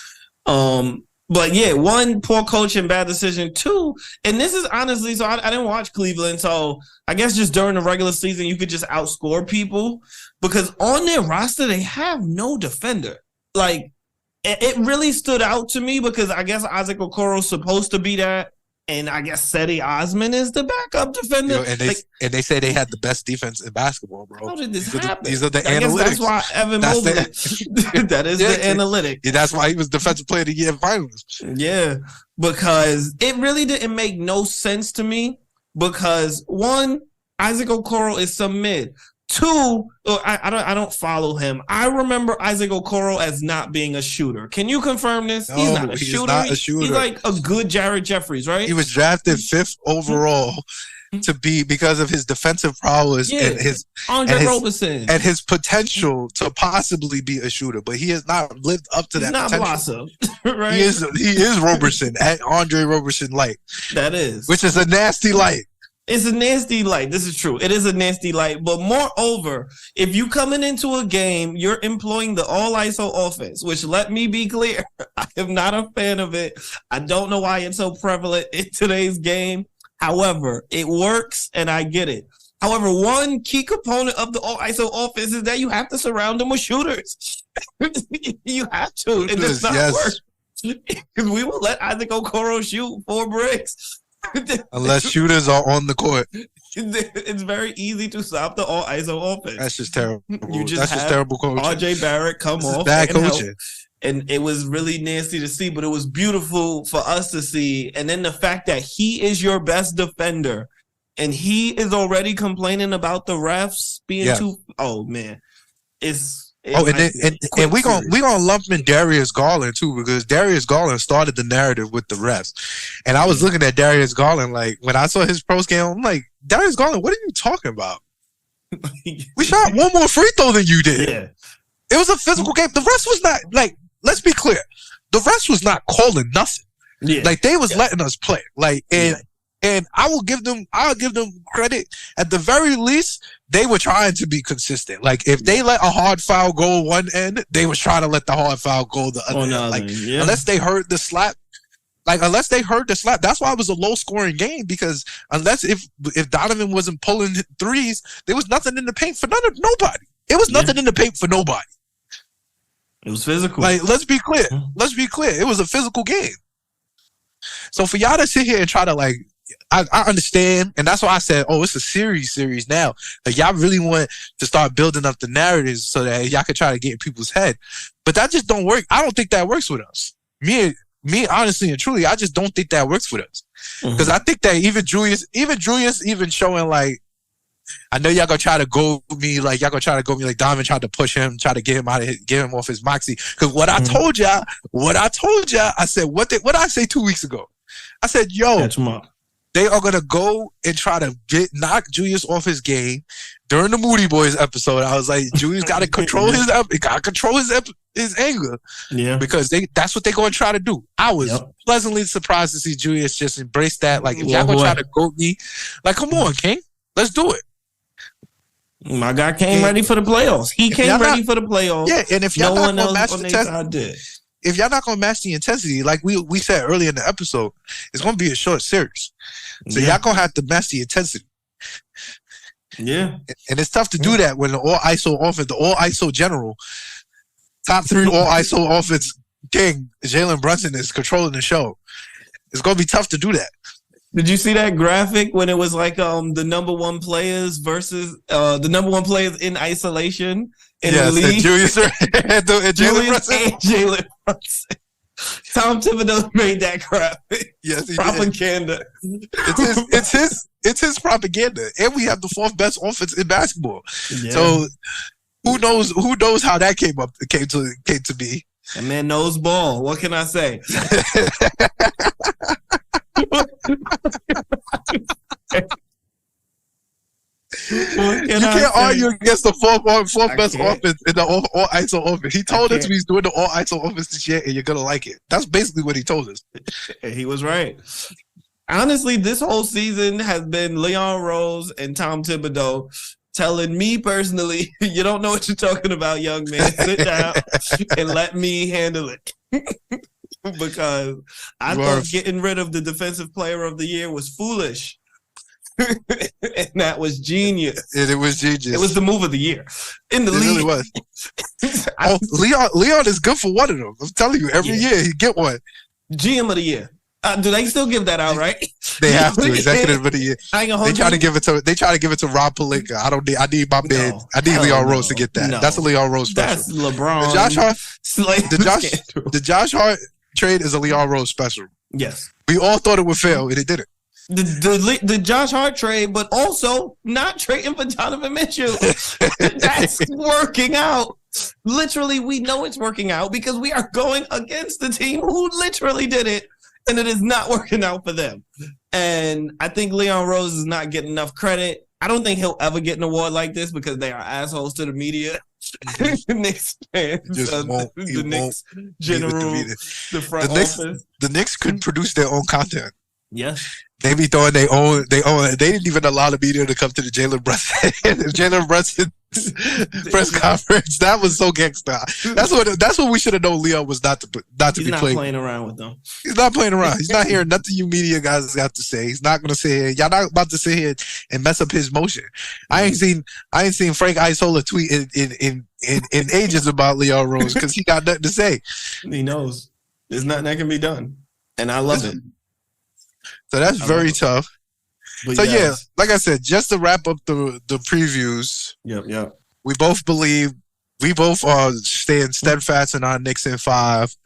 But yeah, 1, poor coach and bad decision. 2, and this is honestly, so I didn't watch Cleveland, so I guess just during the regular season, you could just outscore people because on their roster, they have no defender. Like, it really stood out to me because I guess Isaac Okoro's supposed to be that. And I guess Cedi Osman is the backup defender. And they say they had the best defense in basketball, bro. How did this happen? These are the I analytics. guess that's why Evan Mobley. That is the analytics. Yeah, that's why he was Defensive Player of the Year in finals. Yeah, because it really didn't make no sense to me. Because one, Isaac Okoro is some mid. Two, I don't follow him. I remember Isaac Okoro as not being a shooter. Can you confirm this? No, he's not a shooter. Not a shooter. He's like a good Jared Jeffries, right? He was drafted 5th overall to be because of his defensive prowess and his Roberson and his potential to possibly be a shooter, but he has not lived up to that potential. Blossom, right? He is Roberson at Andre Roberson light. That is, which is a nasty light. It's a nasty light. This is true. It is a nasty light. But moreover, if you coming into a game, you're employing the all ISO offense, which let me be clear, I am not a fan of it. I don't know why it's so prevalent in today's game. However, it works and I get it. However, one key component of the all ISO offense is that you have to surround them with shooters. You have to. It does not work. We will let Isaac Okoro shoot 4 bricks. Unless shooters are on the court. It's very easy to stop the all ISO offense. That's just terrible. That's just terrible coaching. RJ Barrett come off. Bad coaching. And it was really nasty to see, but it was beautiful for us to see. And then the fact that he is your best defender and he is already complaining about the refs being too. Oh, man. And we're gonna lump in Darius Garland too, because Darius Garland started the narrative with the refs. And I was looking at Darius Garland, like when I saw his post game, I'm like, Darius Garland, what are you talking about? We shot one more free throw than you did. Yeah. It was a physical game. The refs was not like, let's be clear, the refs was not calling nothing. Yeah. Like they was letting us play. Like and I'll give them credit. At the very least, they were trying to be consistent. Like if they let a hard foul go one end, they was trying to let the hard foul go the other end. Like unless they heard the slap. That's why it was a low scoring game, because if Donovan wasn't pulling threes, there was nothing in the paint for nobody. It was nothing in the paint for nobody. It was physical. Like let's be clear. It was a physical game. So for y'all to sit here and try to like, I understand, and that's why I said, oh, it's a series now. Like y'all really want to start building up the narratives so that y'all can try to get in people's head. But that just don't work. I don't think that works with us. Me, honestly and truly, I just don't think that works with us. Because I think that even Julius showing like, I know y'all gonna try to go me like Donovan tried to push him, try to get him off his moxie. Because what I told y'all, I said what I say 2 weeks ago. I said, yo, they are gonna go and try to knock Julius off his game during the Moody Boys episode. I was like, Julius got to control his anger, because that's what they're gonna try to do. I was pleasantly surprised to see Julius just embrace that. Like, if y'all gonna try to goat me, like, come on, King, let's do it. My guy came ready for the playoffs. He came ready for the playoffs. Yeah, and if y'all not gonna match the test, if y'all not gonna match the intensity, like we said earlier in the episode, it's gonna be a short series. So y'all gonna have to match the intensity. Yeah. And it's tough to do that when the all ISO offense, the all ISO general, top 3 all ISO offense king, Jalen Brunson, is controlling the show. It's gonna be tough to do that. Did you see that graphic when it was like the number 1 players versus the number 1 players in isolation in the league? Julius and Jalen Brunson. Tom Thibodeau made that graphic. Yes, he propaganda. Did. It's his propaganda, and we have the 4th best offense in basketball. Yeah. So who knows how that came to be? That man knows ball. What can I say? You can't argue against the 4th best offense in the all ISO offense. He told us he's doing the all ISO offense this year, and you're gonna like it. That's basically what he told us. He was right. Honestly, this whole season has been Leon Rose and Tom Thibodeau telling me personally, you don't know what you're talking about, young man. Sit down and let me handle it. Because I thought getting rid of the Defensive Player of the Year was foolish. And that was genius. It was genius. It was the move of the year in the league. Really was. Leon is good for one of them. I'm telling you, every year he get one. GM of the year. Do they still give that out, right? They have to. Executive of the year. They try to give it to. They try to give it to Rob Pelinka. I need my bid. I need Leon Rose to get that. No. That's a Leon Rose special. That's LeBron. The Josh Hart trade is a Leon Rose special. Yes. We all thought it would fail, and it didn't. The Josh Hart trade, but also not trading for Donovan Mitchell. That's working out. Literally, we know it's working out because we are going against the team who literally did it, and it is not working out for them. And I think Leon Rose is not getting enough credit. I don't think he'll ever get an award like this because they are assholes to the media. Knicks fans, the Knicks general, the front office. The Knicks could produce their own content. Yes. They be throwing their own. They didn't even allow the media to come to the Jalen Brunson press conference. That was so gangsta. That's what we should have known. Leon was not to be playing. He's not playing around with them. He's not playing around. He's not hearing nothing you media guys got to say. He's not going to sit here. Y'all not about to sit here and mess up his motion. I ain't seen Frank Isola tweet in ages about Leon Rose because he got nothing to say. He knows there's nothing that can be done, and I love it. So that's very tough. But so yeah, like I said, just to wrap up the previews. Yep. We both are staying steadfast in our Knicks in 5.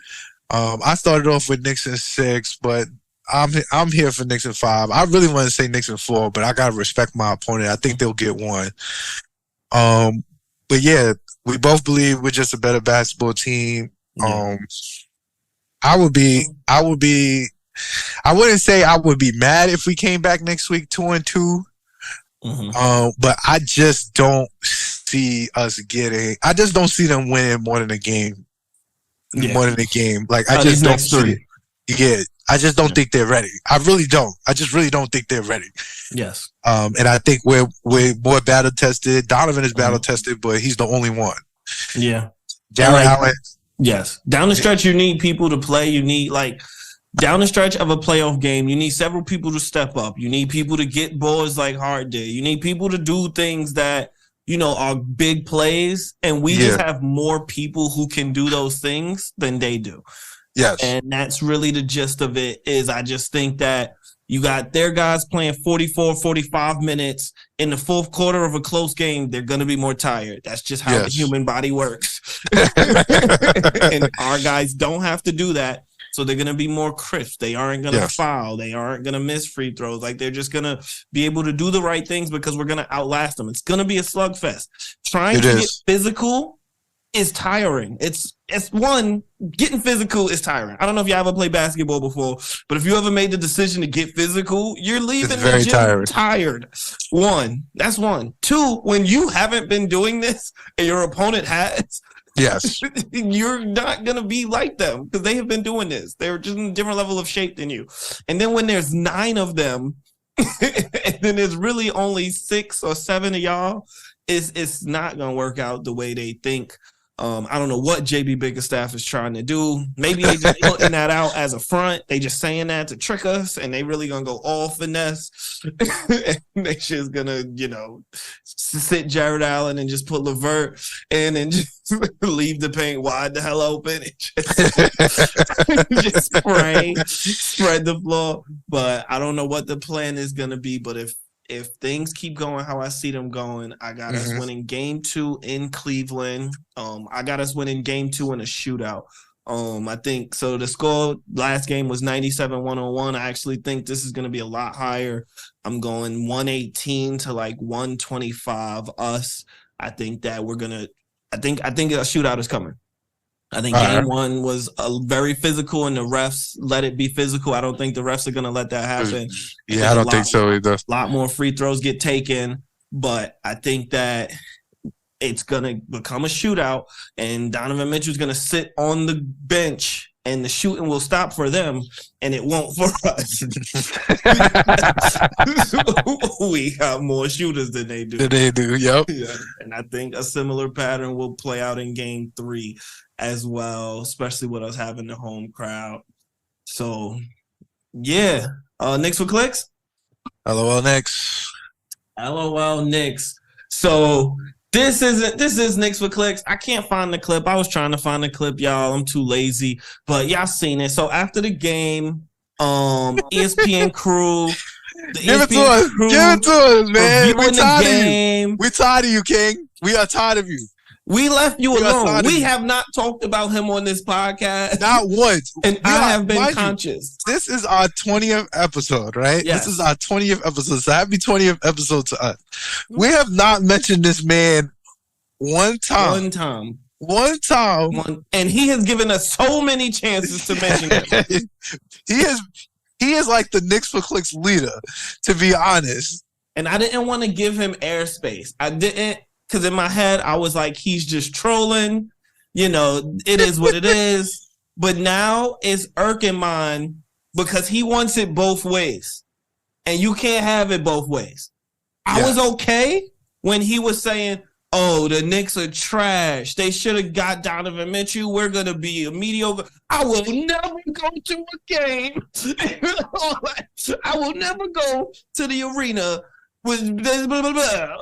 I started off with Knicks in 6, but I'm here for Knicks in 5. I really want to say Knicks in 4, but I gotta respect my opponent. I think they'll get 1. But yeah, we both believe we're just a better basketball team. I wouldn't say I would be mad if we came back next week 2-2. But I just don't see us getting. I just don't see them winning more than a game. More than a game. Like I just don't see it. Yeah, I just don't think they're ready. I really don't. I just really don't think they're ready. Yes. And I think we're more battle tested. Donovan is battle tested, but he's the only one. Yeah. Jared Allen. Yes. Down the stretch, you need people to play. You need down the stretch of a playoff game, you need several people to step up. You need people to get boards like Hart did. You need people to do things that, are big plays. And we just have more people who can do those things than they do. Yes. And that's really the gist of it is I just think that you got their guys playing 44, 45 minutes. In the fourth quarter of a close game, they're going to be more tired. That's just how the human body works. And our guys don't have to do that. So they're going to be more crisp. They aren't going to foul. They aren't going to miss free throws. Like they're just going to be able to do the right things because we're going to outlast them. It's going to be a slugfest. Trying to get physical is tiring. It's getting physical is tiring. I don't know if you ever played basketball before, but if you ever made the decision to get physical, you're leaving the gym tired. 1, that's 1. 2, when you haven't been doing this and your opponent has, yes, you're not going to be like them because they have been doing this. They're just in a different level of shape than you. And then when there's 9 of them, and then there's really only 6 or 7 of y'all, it's not going to work out the way they think. I don't know what JB Bickerstaff is trying to do. Maybe they just putting that out as a front. They just saying that to trick us, and they really gonna go all finesse. And they just gonna, sit Jared Allen and just put LeVert in and just leave the paint wide the hell open and just spread the floor. But I don't know what the plan is gonna be. But if things keep going how I see them going, I got us winning game 2 in Cleveland. I got us winning game 2 in a shootout. I think so. The score last game was 97-101. I actually think this is going to be a lot higher. I'm going 118 to 125 us. I think that we're going to I think a shootout is coming. I think game 1 was very physical, and the refs let it be physical. I don't think the refs are going to let that happen. I don't think so either. A lot more free throws get taken, but I think that it's going to become a shootout, and Donovan Mitchell's going to sit on the bench, and the shooting will stop for them, and it won't for us. We got more shooters than they do. Yep. Yeah. And I think a similar pattern will play out in game 3 as well, especially with us having the home crowd. So, yeah. Knicks for clicks? LOL Knicks. LOL Knicks. So this is Knicks for clicks. I can't find the clip. I was trying to find the clip, y'all. I'm too lazy. But y'all seen it. So after the game, ESPN crew. Give it to us. Give it to us, man. We tired of you. We tired of you, King. We are tired of you. We left you alone. We have not talked about him on this podcast. Not once. And I have been conscious. This is our 20th episode, right? Yes. This is our 20th episode. So happy 20th episode to us. We have not mentioned this man one time. And he has given us so many chances to mention him. He is like the Knicks for Clicks leader, to be honest. And I didn't want to give him airspace. I didn't. Because in my head, I was like, he's just trolling. You know, it is what it is. But now it's irking mine because he wants it both ways. And you can't have it both ways. I was okay when he was saying, oh, the Knicks are trash. They should have got Donovan Mitchell. We're going to be a mediocre. I will never go to a game. I will never go to the arena with blah, blah, blah, blah.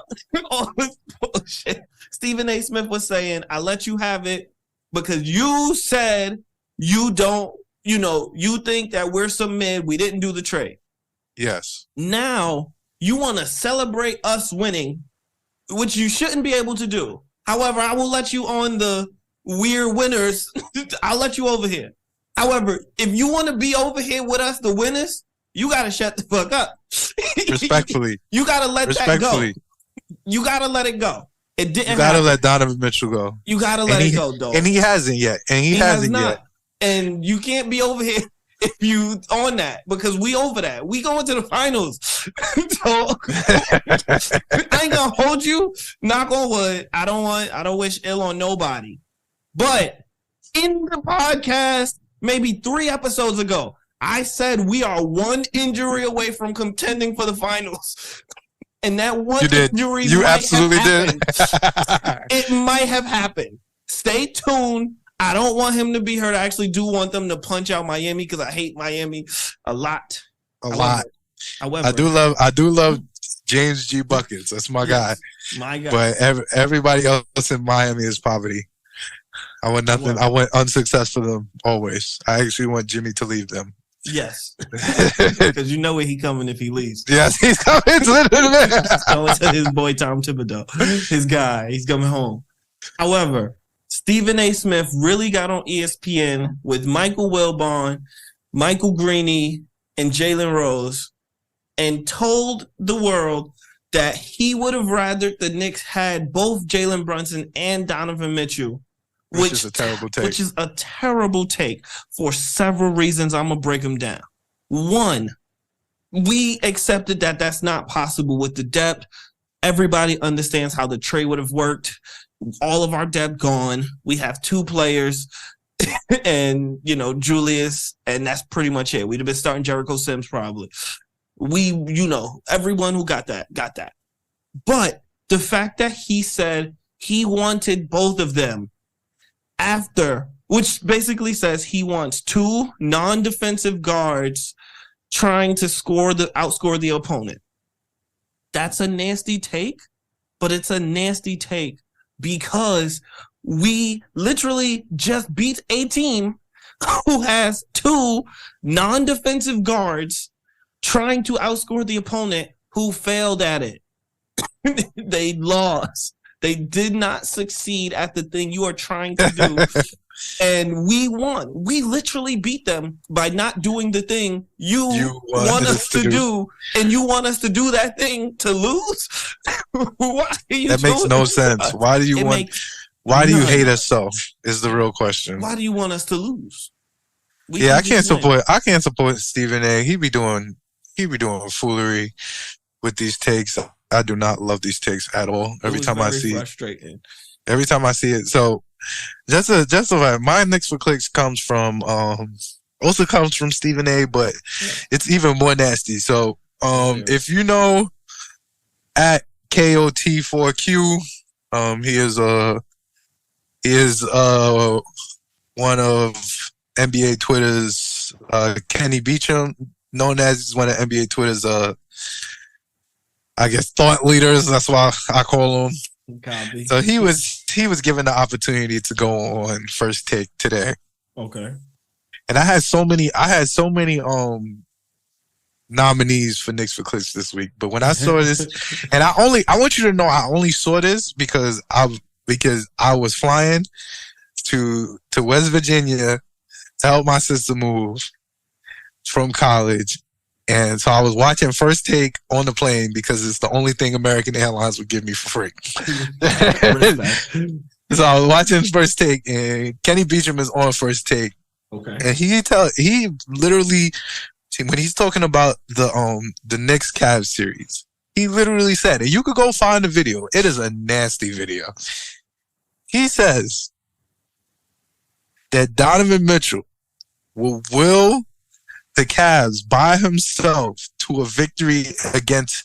All this bullshit. Stephen A. Smith was saying, I let you have it because you said you don't, you think that we're some mid. We didn't do the trade. Yes. Now you want to celebrate us winning, which you shouldn't be able to do. However, I will let you on the we're winners. I'll let you over here. However, if you want to be over here with us, the winners, you got to shut the fuck up. Respectfully. You got to let that go. You got to let it go. It didn't. You got to let Donovan Mitchell go. You got to let it go, though. And he hasn't yet. He hasn't yet. And you can't be over here if you on that because we over that. We going to the finals. So I ain't gonna hold you. Knock on wood. I don't wish ill on nobody. But in the podcast, maybe 3 episodes ago, I said we are one injury away from contending for the finals. And that one injury you absolutely did. It might have happened. Stay tuned. I don't want him to be hurt. I actually do want them to punch out Miami because I hate Miami a lot. However, I do love James G. Buckets. That's my guy. My guy. But everybody else in Miami is poverty. I want nothing. I want unsuccess for them always. I actually want Jimmy to leave them. Yes. Because you know where he coming if he leaves. Yes, he's coming to He's coming to his boy Tom Thibodeau. His guy. He's coming home. However, Stephen A. Smith really got on ESPN with Michael Wilbon, Michael Greeny, and Jalen Rose and told the world that he would have rather the Knicks had both Jalen Brunson and Donovan Mitchell, which is a terrible take. Which is a terrible take for several reasons. I'm going to break them down. One, we accepted that that's not possible with the depth. Everybody understands how the trade would have worked. All of our depth gone. We have 2 players and, Julius, and that's pretty much it. We'd have been starting Jericho Sims probably. Everyone who got that. But the fact that he said he wanted both of them after, which basically says he wants 2 non-defensive guards trying to outscore the opponent. That's a nasty take, but it's a nasty take because we literally just beat a team who has 2 non-defensive guards trying to outscore the opponent who failed at it. They lost. They did not succeed at the thing you are trying to do. And we won. We literally beat them by not doing the thing you want us to do. And you want us to do that thing to lose? That makes no sense. Why do you hate us so is the real question. Why do you want us to lose? I can't support Stephen A. He be doing foolery with these takes. I do not love these takes at all. Every time I see it. So just a my Knicks for Clicks comes from Stephen A, but it's even more nasty. So if you know at KOT4Q, he is one of NBA Twitter's Kenny Beecham, known as one of NBA Twitter's I guess thought leaders. That's why I call him. Copy. So he was given the opportunity to go on First Take today. Okay. And I had so many nominees for Knicks for Clicks this week. But when I saw this, and I want you to know I only saw this because I was flying to West Virginia to help my sister move from college. And so I was watching First Take on the plane because it's the only thing American Airlines would give me for free. So I was watching First Take, and Kenny Beecham is on First Take. Okay. And he literally, when he's talking about the Knicks Cavs series, he literally said, and you could go find the video. It is a nasty video. He says that Donovan Mitchell will will the Cavs by himself to a victory against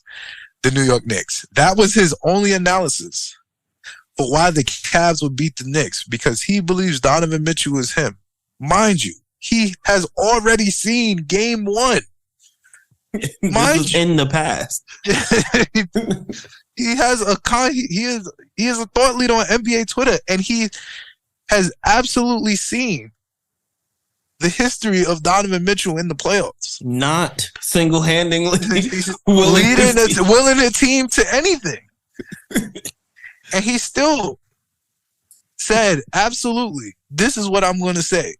the New York Knicks. That was his only analysis for why the Cavs would beat the Knicks, because he believes Donovan Mitchell is him. Mind you, he has already seen game one. Mind you, in the past. He is a thought leader on NBA Twitter, and he has absolutely seen the history of Donovan Mitchell in the playoffs. Not single-handedly willing a team to anything. And he still said, absolutely, this is what I'm going to say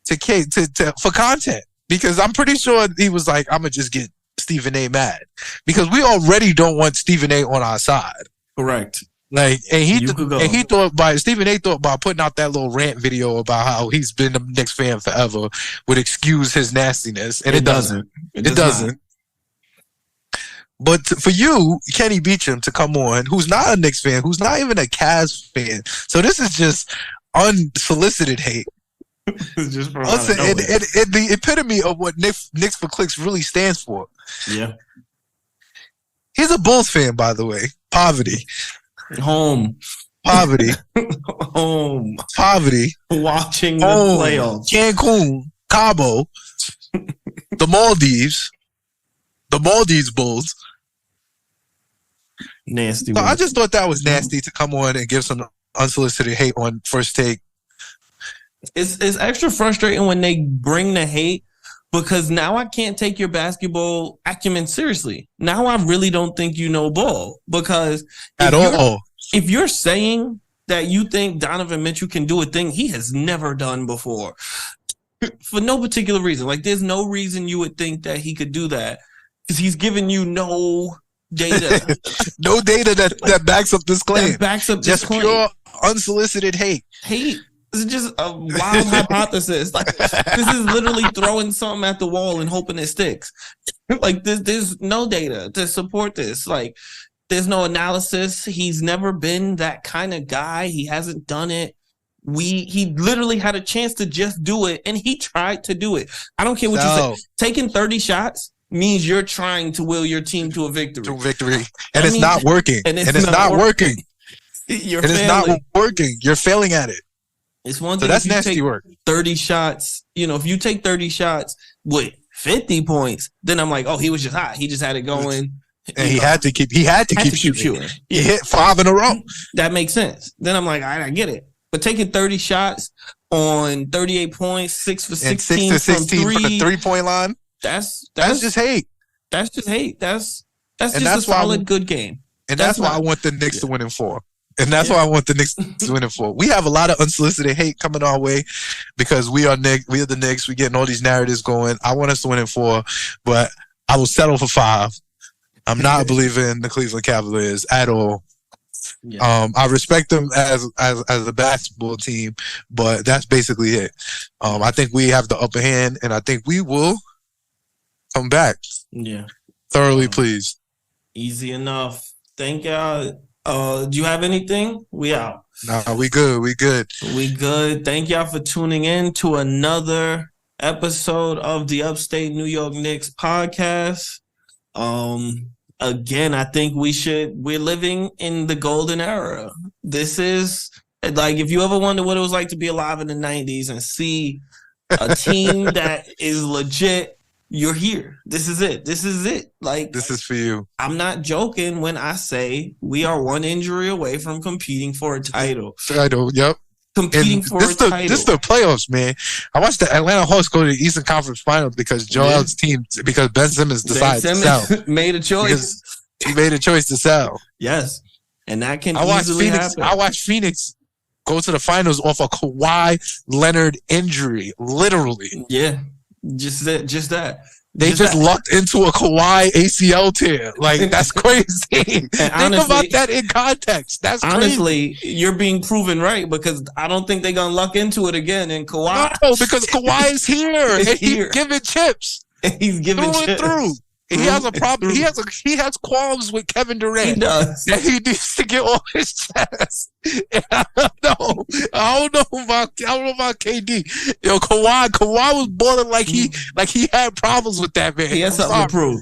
for content. Because I'm pretty sure he was like, I'm going to just get Stephen A mad. Because we already don't want Stephen A on our side. Correct. Like, Stephen A thought by putting out that little rant video about how he's been a Knicks fan forever would excuse his nastiness, and it doesn't. It doesn't. But for you, Kenny Beecham, to come on, who's not a Knicks fan, who's not even a Cavs fan, so this is just unsolicited hate. Just the epitome of what Knicks for Clicks really stands for. Yeah. He's a Bulls fan, by the way. Poverty. Home. Poverty. Home. Poverty. Watching the playoffs. Cancun. Cabo. The Maldives. The Maldives Bulls. Nasty. So I just thought that was nasty to come on and give some unsolicited hate on First Take. It's extra frustrating when they bring the hate, because now I can't take your basketball acumen seriously. Now I really don't think you know ball, because if you're saying that you think Donovan Mitchell can do a thing he has never done before for no particular reason, like there's no reason you would think that he could do that, because he's giving you no data. No data that backs up this claim. That backs up this claim. Pure unsolicited hate. It's just a wild hypothesis. Like, this is literally throwing something at the wall and hoping it sticks. Like, there's no data to support this. Like, there's no analysis. He's never been that kind of guy. He hasn't done it. He literally had a chance to just do it, and he tried to do it. I don't care what you say. Taking 30 shots means you're trying to will your team to a victory. And it's not working. And it's not working. It's not working. You're failing at it. It's one thing. So that's nasty work. 30 shots. If you take 30 shots with 50 points, then I'm like, oh, he was just hot. He just had it going. And he had to keep shooting. He hit 5 in a row. That makes sense. Then I'm like, I get it. But taking 30 shots on 38 points, 6 for 16, and 6 to 16 from the 3-point line. That's just hate. That's just hate. That's just a solid good game. And that's why I want the Knicks to win in 4. And that's why I want the Knicks to win in 4. We have a lot of unsolicited hate coming our way because we are the Knicks. We're getting all these narratives going. I want us to win in 4, but I will settle for 5. I'm not a believer in the Cleveland Cavaliers at all. Yeah. I respect them as a basketball team, but that's basically it. I think we have the upper hand, and I think we will come back. Yeah. Thoroughly pleased. Easy enough. Thank y'all. Do you have anything? We out. Nah, we good. We good. Thank y'all for tuning in to another episode of the Upstate New York Knicks podcast. Again, I think we're living in the golden era. This is like, if you ever wonder what it was like to be alive in the 90s and see a team that is legit, you're here. This is it. Like, this is for you. I'm not joking when I say we are one injury away from competing for a title. Yep. competing for a title. This is the playoffs, man. I watched the Atlanta Hawks go to the Eastern Conference Finals because Joel's team, because Ben Simmons decided to sell. Made a choice. He made a choice to sell. Yes. And that can easily happen. I watched Phoenix go to the finals off a Kawhi Leonard injury, literally. Yeah. Just that. They just lucked into a Kawhi ACL tear. Like, that's crazy. Think about that in context. That's honestly, crazy. You're being proven right because I don't think they're going to luck into it again. And Kawhi. No, because Kawhi is here. And he's giving chips. He's giving chips. Through. He has a problem. He has qualms with Kevin Durant. He does. And he needs to get off his chest. I don't know about KD. Yo, Kawhi was balling like he had problems with that man. He had something to prove.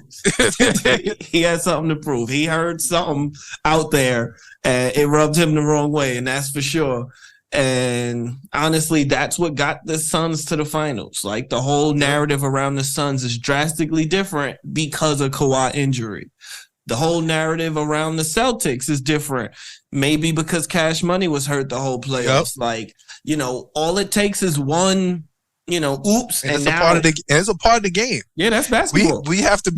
He had something to prove. He heard something out there and it rubbed him the wrong way, and that's for sure. And honestly, that's what got the Suns to the finals. Like, the whole narrative around the Suns is drastically different because of Kawhi injury. The whole narrative around the Celtics is different. Maybe because Cash Money was hurt the whole playoffs. Yep. Like, all it takes is one, oops. And it's a part of the game. Yeah, that's basketball. We have to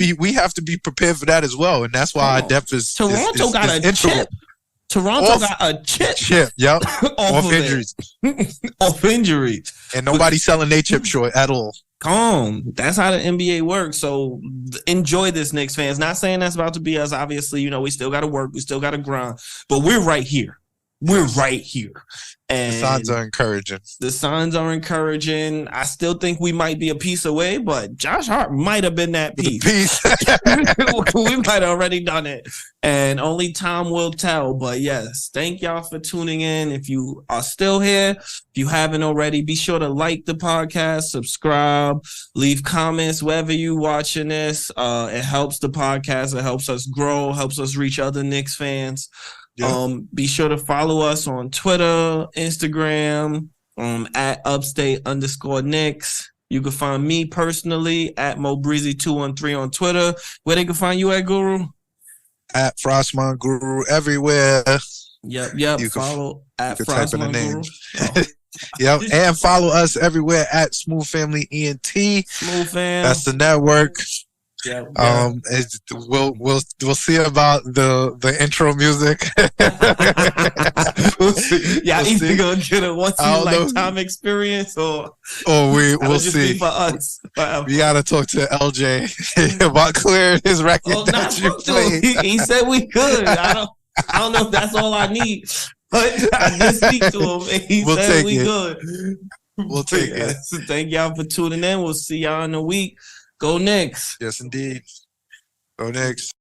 be prepared for that as well. And that's why our depth is Toronto got a integral. Chip. Toronto got a chip. Yep. off injuries. Off injuries. And nobody's selling their chip short at all. Calm. That's how the NBA works. So enjoy this, Knicks fans. Not saying that's about to be us. Obviously, we still got to work. We still got to grind. But we're right here. We're right here. And the signs are encouraging. I still think we might be a piece away, but Josh Hart might have been that piece. We might have already done it. And only time will tell. But yes, thank y'all for tuning in. If you are still here, if you haven't already, be sure to like the podcast, subscribe, leave comments wherever you watching this. It helps the podcast. It helps us grow, helps us reach other Knicks fans. Yeah. Be sure to follow us on Twitter, Instagram, at Upstate_Knicks. You can find me personally at MoBreezy213 on Twitter. Where they can find you at, Guru? At Frostman Guru everywhere. Yep. You follow at Frostman Guru. Oh. Yep, and follow us everywhere at Smooth Family ENT. Smooth Fam. That's the network. Yeah. We'll see about the intro music. Either gonna get a once in a lifetime experience or we'll see. Be for us. We gotta talk to LJ about clearing his record. He said we could. I don't know if that's all I need, but I did speak to him and he said we good. We'll take it. So thank y'all for tuning in. We'll see y'all in a week. Go Knicks. Yes, indeed. Go Knicks.